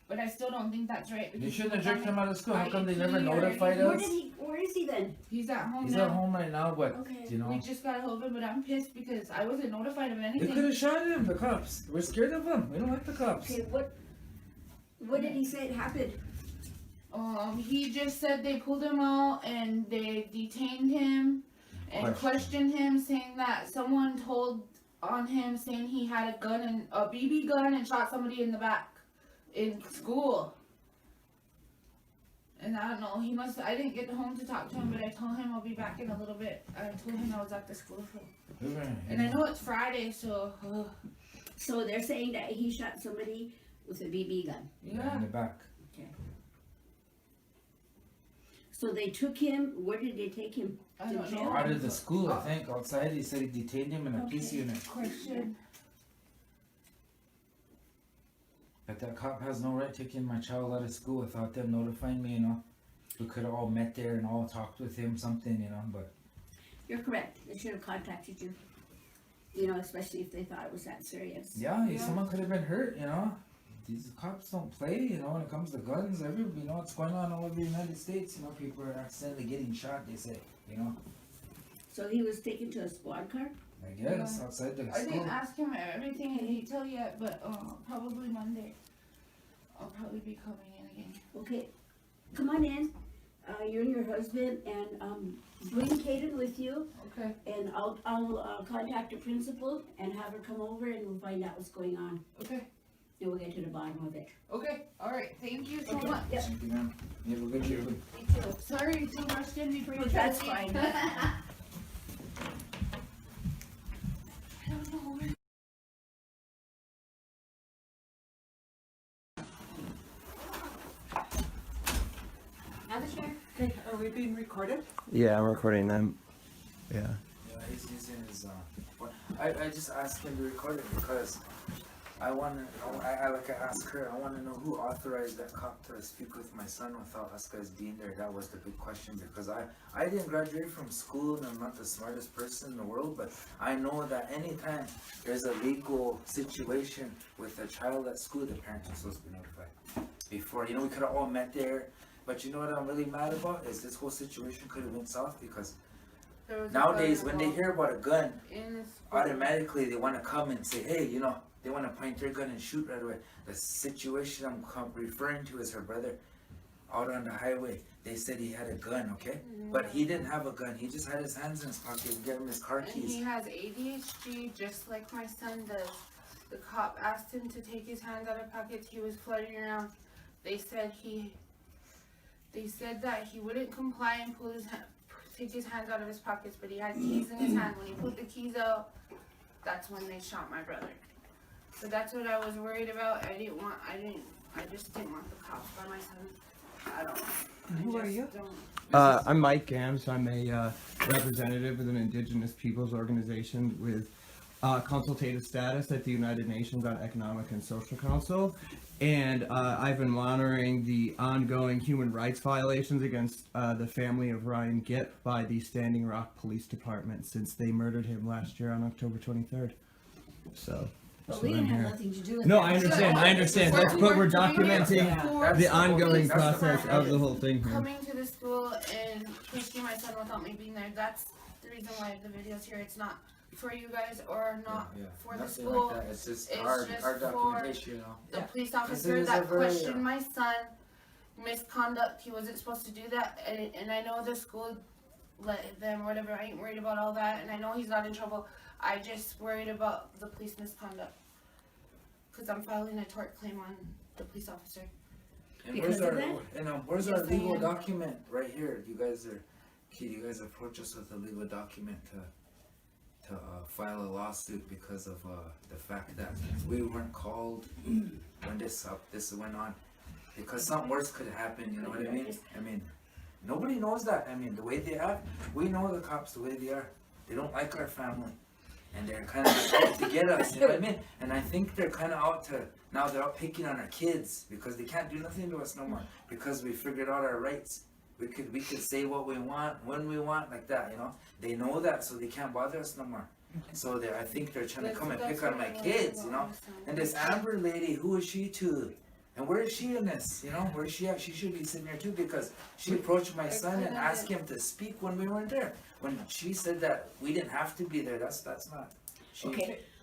But I still don't think that's right. You shouldn't have jerked him out of school. How come they never notified us? Where is he then? He's at home He's now. at home right now, but, okay. You know. We just got a hold of him, but I'm pissed because I wasn't notified of anything. They could have shot him, the cops. We're scared of them. We don't like the cops. Okay, what did he say happened? He just said they pulled him out and they detained him and questioned him, saying that someone told on him saying he had a gun and a BB gun and shot somebody in the back in school. And I don't know, I didn't get home to talk to him, but I told him I'll be back in a little bit. I told him I was at the school. And I know it's Friday, so. So they're saying that he shot somebody with a BB gun? Yeah. In the back. Okay. So they took him, where did they take him? I don't know. Out of the school, I think. Outside, he said he detained him in a police unit. Question. But that cop has no right taking my child out of school without them notifying me, you know. We could have all met there and all talked with him, something, you know, but. You're correct. They should have contacted you. You know, especially if they thought it was that serious. Yeah, someone could have been hurt, you know. These cops don't play, you know, when it comes to guns. You know what's going on all over the United States. You know, people are accidentally getting shot, they say, you know. So he was taken to a squad car? I guess, outside the school. I didn't ask him everything in detail yet, but probably Monday. I'll probably be coming in again. Okay, come on in. You and your husband, and bring Kaden with you. Okay. And I'll contact the principal and have her come over and we'll find out what's going on. Okay. And we'll get to the bottom of it. Okay, alright, thank you so much. Yep. Thank you, ma'am. You have a good year. Me too. Sorry so much to be pretty. That's fine. I don't know where. Now the chair. Okay, are we being recorded? Yeah, I'm recording them. Yeah. Yeah, he's in his, I just asked him to record it because I asked her, I want to know who authorized that cop to speak with my son without us guys being there. That was the big question because I didn't graduate from school and I'm not the smartest person in the world, but I know that anytime there's a legal situation with a child at school, the parents are supposed to be notified. Before, you know, we could have all met there, but you know what I'm really mad about is this whole situation could have went south because nowadays when they hear about a gun, automatically they want to come and say, hey, you know, they want to point their gun and shoot right away. The situation I'm referring to is her brother. out on the highway. They said he had a gun, okay? But he didn't have a gun. He just had his hands in his pocket and gave him his car And keys. he has ADHD, just like my son does. The cop asked him to take his hands out of pockets. He was floating around. They said that he wouldn't comply and take his hands out of his pockets, but he had keys in his hand. When he put the keys out, that's when they shot my brother. So that's what I was worried about. I just didn't want the cops by my son. I don't know. Who are you? I'm Mike Gams. I'm a representative of an indigenous peoples organization with consultative status at the United Nations on Economic and Social Council. And I've been monitoring the ongoing human rights violations against the family of Ryan Gipp by the Standing Rock Police Department since they murdered him last year on October 23rd. So. But we didn't have nothing to do with No, that. I understand. But we're documenting the ongoing process of the whole thing here. Coming to the school and pushing my son without me being there, that's the reason why the video's here. It's not for you guys or not for the Nothing school. like that. It's just our documentation, you know. The police officer that questioned my son, misconduct. He wasn't supposed to do that, and I know the school let them, whatever. I ain't worried about all that, and I know he's not in trouble. I just worried about the police misconduct because I'm filing a tort claim on the police officer. And where's our legal document right here? You guys approach us with a legal document to file a lawsuit because of the fact that we weren't called when this went on, because something worse could happen. You know what I mean? I mean, nobody knows that. I mean, the way they act, we know the cops the way they are. They don't like our family. And they're kind of out to get us, you know what I mean? And I think they're kind of now they're out picking on our kids because they can't do nothing to us no more because we figured out our rights. We could say what we want, when we want, like that, you know? They know that, so they can't bother us no more. So I think they're trying to come and pick on my kids, you know? And this Amber lady, who is she to? And where is she in this? You know, where is she at? She should be sitting here too because she approached my son and asked him to speak when we weren't there. When she said that we didn't have to be there, that's not.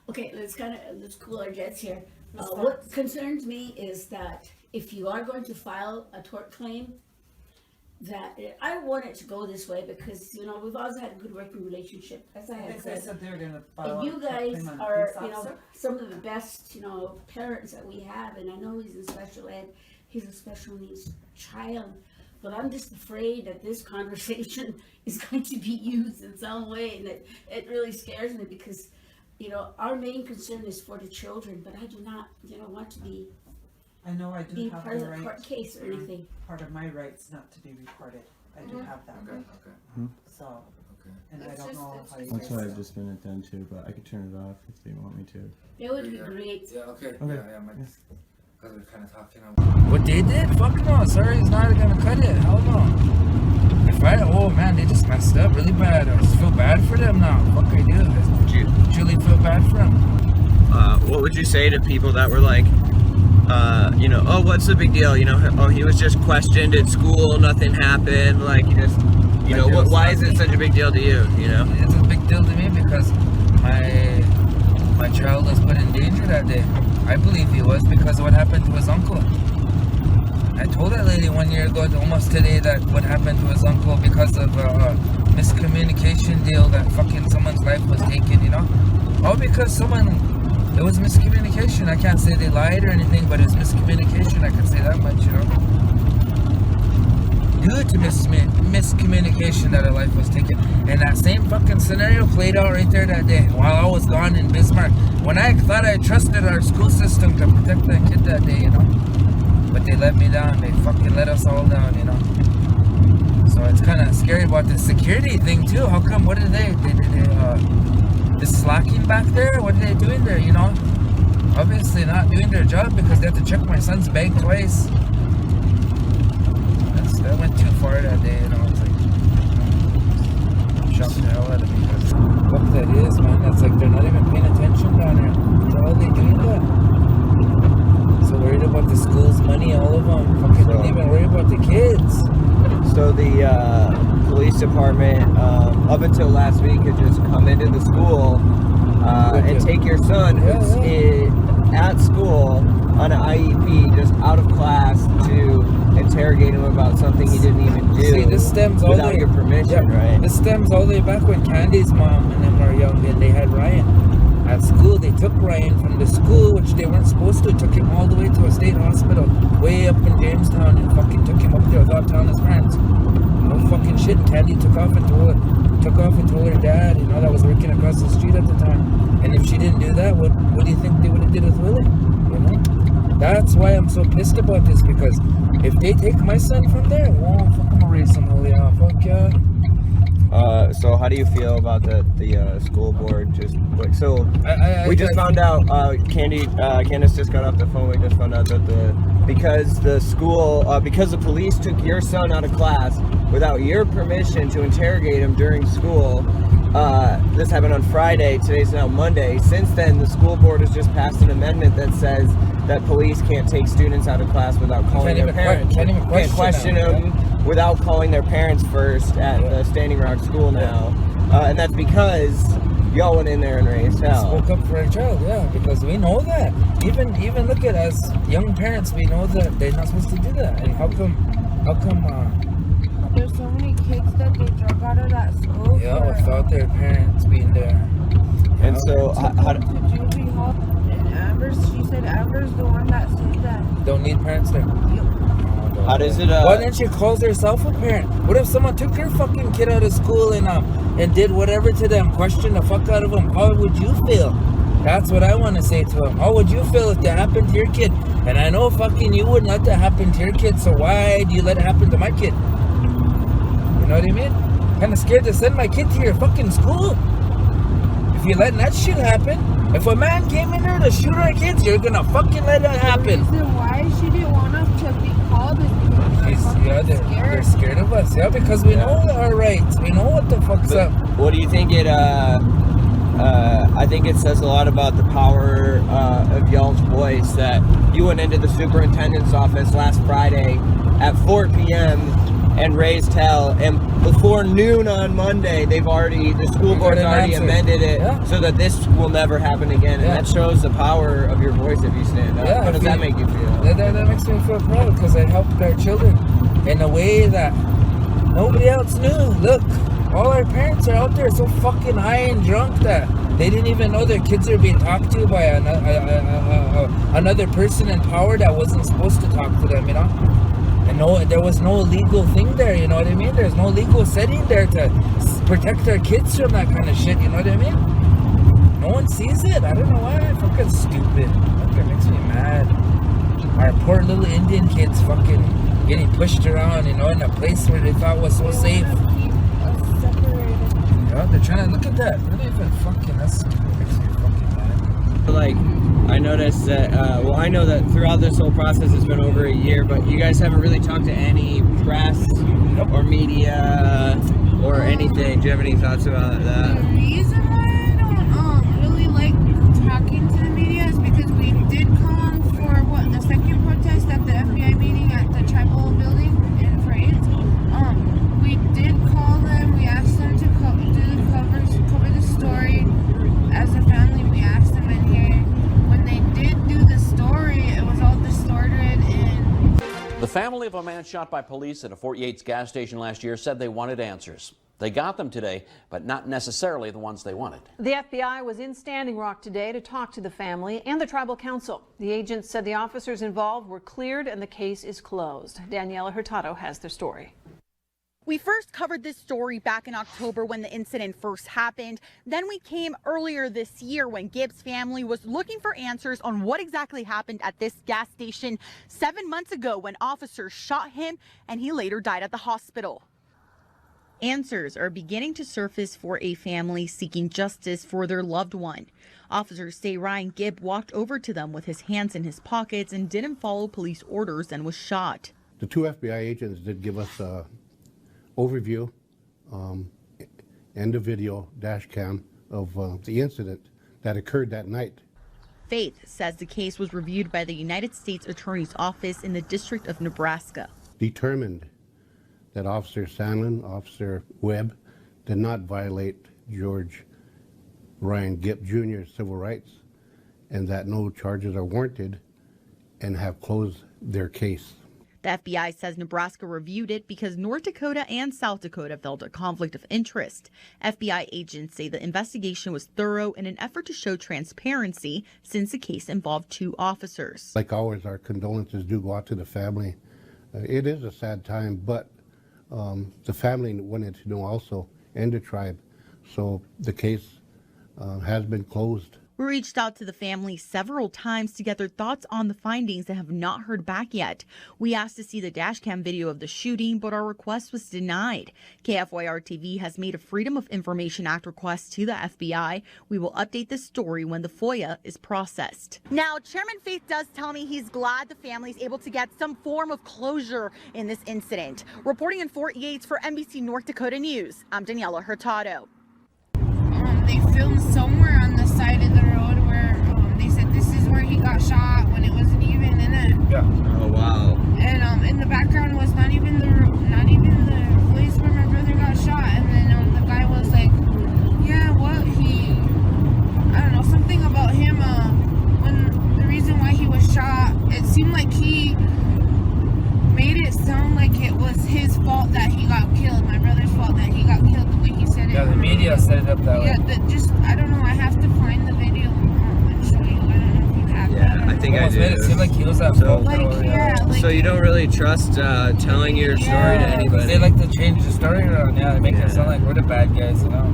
Okay, let's cool our jets here. What concerns me is that if you are going to file a tort claim, that I want it to go this way because, you know, we've always had a good working relationship, as I had said. They're gonna file And you a guys claim on the are, police you know, officer? some of the best, you know, parents that we have, and I know he's in special ed, he's a special needs child, but I'm just afraid that this conversation is going to be used in some way, and it really scares me because, you know, our main concern is for the children, but I do not, you know, want to be I know I do be have part the of the court right, case or anything. part of my rights not to be recorded. I do have that right. So, and I don't know how you That's guys. what I've just been attend to, but I could turn it off if they want me to. It would be great. Yeah, okay. Okay. Because we're kind of talking about what they did. Fuck no. Sorry, he's not gonna cut it. Hell no. Oh man, they just messed up really bad. I just feel bad for them now. Fuck, I do. I truly feel bad for them. What would you say to people that were like, you know, oh, what's the big deal? You know, oh, he was just questioned at school, nothing happened. Like, you just, you know, why is it such a big deal to you? You know, it's a big deal to me because my child was put in danger that day. I believe he was because of what happened to his uncle. I told that lady 1 year ago, almost today, that what happened to his uncle because of a miscommunication deal that fucking someone's life was taken, you know? All because it was miscommunication. I can't say they lied or anything, but it was miscommunication. I can say that much, you know? Due to miscommunication that a life was taken. And that same fucking scenario played out right there that day while I was gone in Bismarck. When I thought I trusted our school system to protect that kid that day, you know? But they let me down. They fucking let us all down, you know? So it's kind of scary about the security thing too. How come? What did they just slacking back there? What are they doing there, you know? Obviously not doing their job because they have to check my son's bag twice. That went too far that day, you know? It's like, shocked the hell out of me. What that is, man, that's like they're not even paying attention down there. So how are they doing that? So worried about the school's money, all of them. Fucking don't even worry about the kids. So the police department, up until last week, had just come into the school and take your son, who's at school on an IEP, just out of class, to interrogate him about something he didn't even do. See, this stems all without the way, your permission, right? This stems all the way back when Candy's mom and them were young, and they had Ryan at school. They took Ryan from the school, which they weren't supposed to. Took him all the way to a state hospital, way up in Jamestown, and fucking took him up there without telling his parents. No fucking shit. And Candy took off and told her dad, you know, that was working across the street at the time. And if she didn't do that, what do you think they would have did with Willie? You know? That's why I'm so pissed about this, because if they take my son from there, well, fuck, I'm gonna raise some holy fuck yeah. So how do you feel about the school board? Just like, so we just found out, Candace just got off the phone. We just found out that because the police took your son out of class without your permission to interrogate him during school. This happened on Friday. Today's now Monday. Since then, the school board has just passed an amendment that says that police can't take students out of class without calling their parents. Can't even question them without calling their parents first at the Standing Rock school now. And that's because y'all went in there and raised hell. Spoke up for our child, yeah, because we know that. Even look at, as young parents, we know that they're not supposed to do that. And how come there's so many kids that they drug out of that school. Yeah, without their parents being there. And so and Amber's, she said Amber's the one that said that. Don't need parents there. How does it? Why didn't she call herself a parent? What if someone took her fucking kid out of school and did whatever to them, questioned the fuck out of them? How would you feel? That's what I want to say to them. How would you feel if that happened to your kid? And I know fucking you wouldn't let that happen to your kid, so why do you let it happen to my kid? You know what I mean? Kind of scared to send my kid to your fucking school. If you're letting that shit happen, if a man came in there to shoot our kids, you're gonna fucking let that happen. The reason why she didn't want us to be called is because they're scared of us. Yeah, because we know our rights. We know what the fuck's up. What do you think it? I think it says a lot about the power of y'all's voice that you went into the superintendent's office last Friday at 4 p.m. and raised hell, and before noon on Monday, the school board's already amended it so that this will never happen again, and that shows the power of your voice if you stand up. How does that make you feel? That makes me feel proud, because I helped our children in a way that nobody else knew. Look, all our parents are out there so fucking high and drunk that they didn't even know their kids are being talked to by another person in power that wasn't supposed to talk to them, you know? And there was no legal thing there, you know what I mean? There's no legal setting there to protect our kids from that kind of shit, you know what I mean? No one sees it. I don't know why. Fucking stupid. Fucking makes me mad. Our poor little Indian kids fucking getting pushed around, you know, in a place where they thought was so safe. Yeah, they're trying to look at that. Really even fucking, that makes me fucking mad. Like, I noticed that, I know that throughout this whole process it's been over a year, but you guys haven't really talked to any press or media or anything. Do you have any thoughts about that? The reason why I don't really like talking to the media is because we did come for the second protest at the FBI meeting at the tribal building in Fort Yates. We did call them. We asked them to cover the story. As a family, we asked them in here. When they did do the story, it was all distorted and... The family of a man shot by police at a Fort Yates gas station last year said they wanted answers. They got them today, but not necessarily the ones they wanted. The FBI was in Standing Rock today to talk to the family and the tribal council. The agents said the officers involved were cleared and the case is closed. Daniela Hurtado has their story. We first covered this story back in October when the incident first happened. Then we came earlier this year when Gipp's family was looking for answers on what exactly happened at this gas station 7 months ago when officers shot him and he later died at the hospital. Answers are beginning to surface for a family seeking justice for their loved one. Officers say Ryan Gipp walked over to them with his hands in his pockets and didn't follow police orders and was shot. The two FBI agents did give us a overview and a video dash cam of the incident that occurred that night. Faith says the case was reviewed by the United States Attorney's Office in the District of Nebraska. Determined that Officer Sandland, Officer Webb did not violate George Ryan Gipp Jr.'s civil rights and that no charges are warranted and have closed their case. The FBI says Nebraska reviewed it because North Dakota and South Dakota felt a conflict of interest. FBI agents say the investigation was thorough in an effort to show transparency since the case involved 2 officers. Like ours, our condolences do go out to the family. It is a sad time, but the family wanted to know also, and the tribe. So the case has been closed. We reached out to the family several times to get their thoughts on the findings and have not heard back yet. We asked to see the dashcam video of the shooting, but our request was denied. KFYR-TV has made a Freedom of Information Act request to the FBI. We will update this story when the FOIA is processed. Now, Chairman Faith does tell me he's glad the family is able to get some form of closure in this incident. Reporting in Fort Yates for NBC North Dakota News, I'm Daniela Hurtado. They filmed somewhere on the side of the road where they said this is where he got shot when it wasn't even in it. Yeah. Oh wow. And in the background was not even the place where my brother got shot. And then the guy was like, yeah, what I don't know, something about him. When the reason why he was shot, it seemed like he made it sound like it was his fault that he got killed. My brother's fault that he got killed. The way he said it. Yeah, the media set it up that way. Yeah, I don't know. I have to find the video and show you. I don't know if you have that. I think I do. Made it seem like he was at fault. So you don't really trust telling your story to anybody. They like to change the story around. Yeah, they make it sound like we're the bad guys. You know.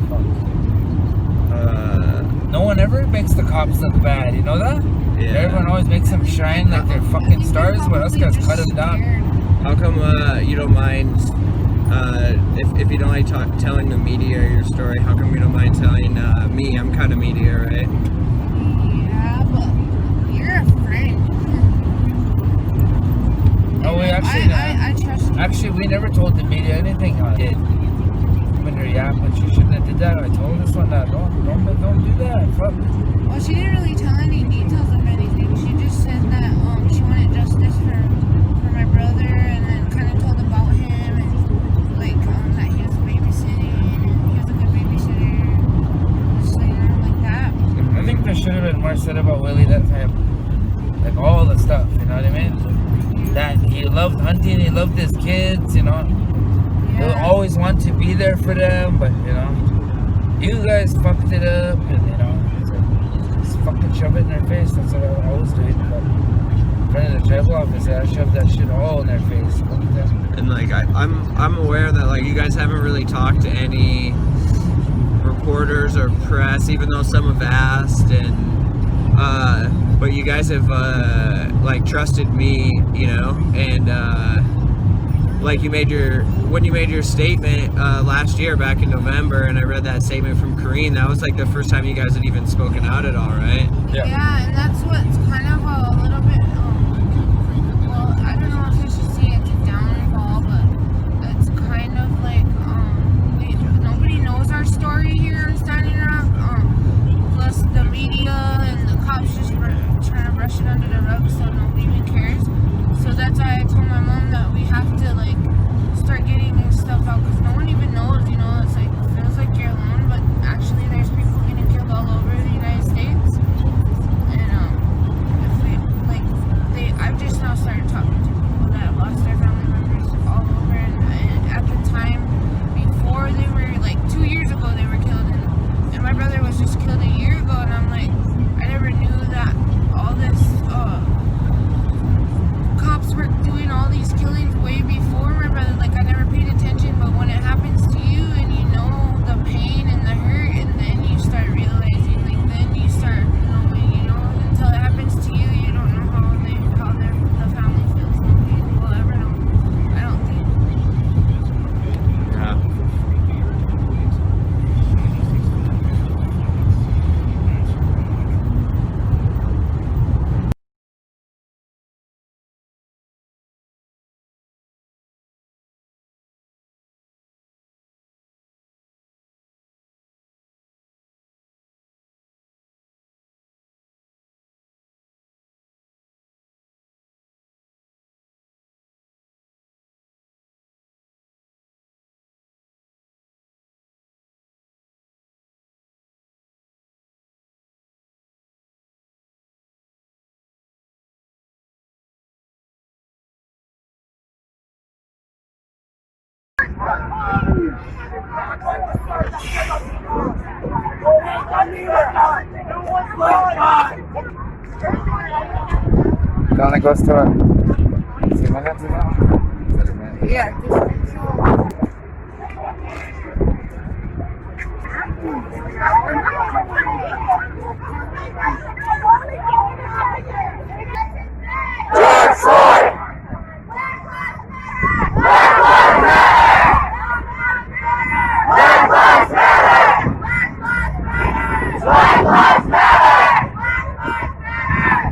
No one ever makes the cops look bad. You know that? Yeah. Everyone always makes them shine like they're fucking stars, but us guys cut them down. How come you don't mind? If you don't like telling the media your story, how come you don't mind telling me? I'm kind of media, right? Yeah, but you're a friend. Oh, we actually. I trust you. Actually, we never told the media anything. I did. When her but she shouldn't have did that. I told this one that don't do that. Fuck. Well, she didn't really tell any details of anything. She just said that she wanted justice for my brother, and then kind of told about him and like that he was babysitting and he was a good babysitter, just like that. I think there should have been more said about Willie that time, like all the stuff. You know what I mean? That he loved hunting, he loved his kids. You know, he'll always want to be there for them, but you know, you guys fucked it up, and you know. Fucking shove it in their face. That's what I always do. But in front of the tribal office, I shove that shit all in their face. And like I'm aware that like you guys haven't really talked to any reporters or press, even though some have asked, and but you guys have like trusted me, you know, and like when you made your statement last year back in November, and I read that statement from Kareen, that was like the first time you guys had even spoken out at all, right? Yeah, and that's what's kind of a little bit, well, I don't know if I should say it's a downfall, but it's kind of like, nobody knows our story here in Standing Rock, plus the media and the cops just trying to brush it under the rug so nobody even cares. So that's why I told my mom that we have to like start getting this stuff out, because no one even knows, you know. It's like, it feels like you're alone, but actually there's people getting killed all over the United States. And if we, like, It only goes to 2 minutes now? Yeah. George Floyd! Black Lives Matter! Black Lives Matter!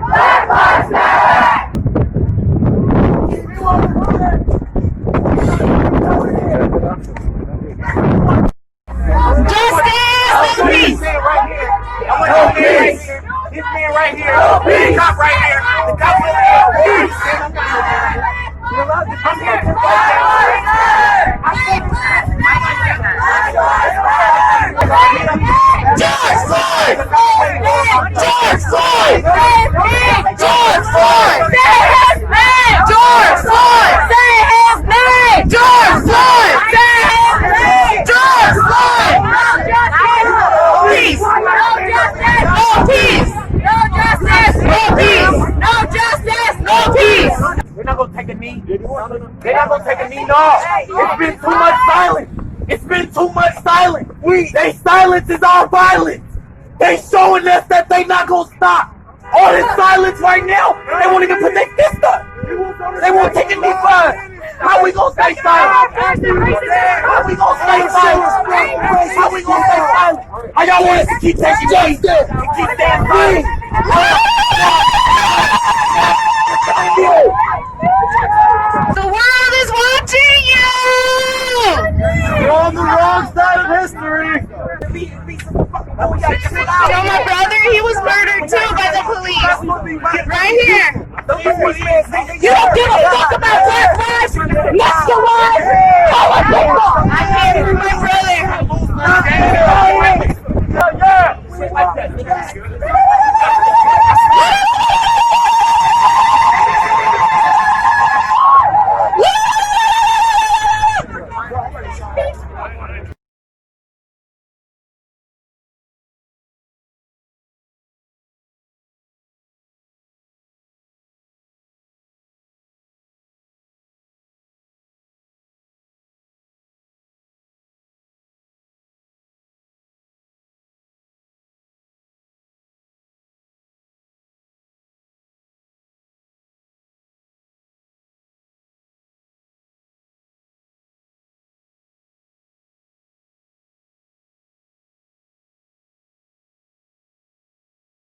Black Lives Matter! Justice! No peace! This man right here, the cop right here, the cop over there, peace! I'm here to George Floyd! George Floyd! George Floyd! Say his name! George Floyd! Say his name! George Floyd! Say his name! George Floyd! Peace! No peace! No justice! No peace! No justice! No peace! They're not gonna take a knee. They're not gonna take a knee, no. It's been too much silence. It's been too much silence. They silence is our violence. They showing us that they not gonna stop. All this silence right now, they won't even put their fist up. They won't take a knee for us. How we gonna stay silent? How we gonna stay silent? How we gonna stay silent? How y'all want us to keep taking knees and keep staying silent? The world is watching you! You're on the wrong side of history. You know my brother? He was murdered too by the police. Right here. You don't give a fuck about black lives, Mexican lives, all our people.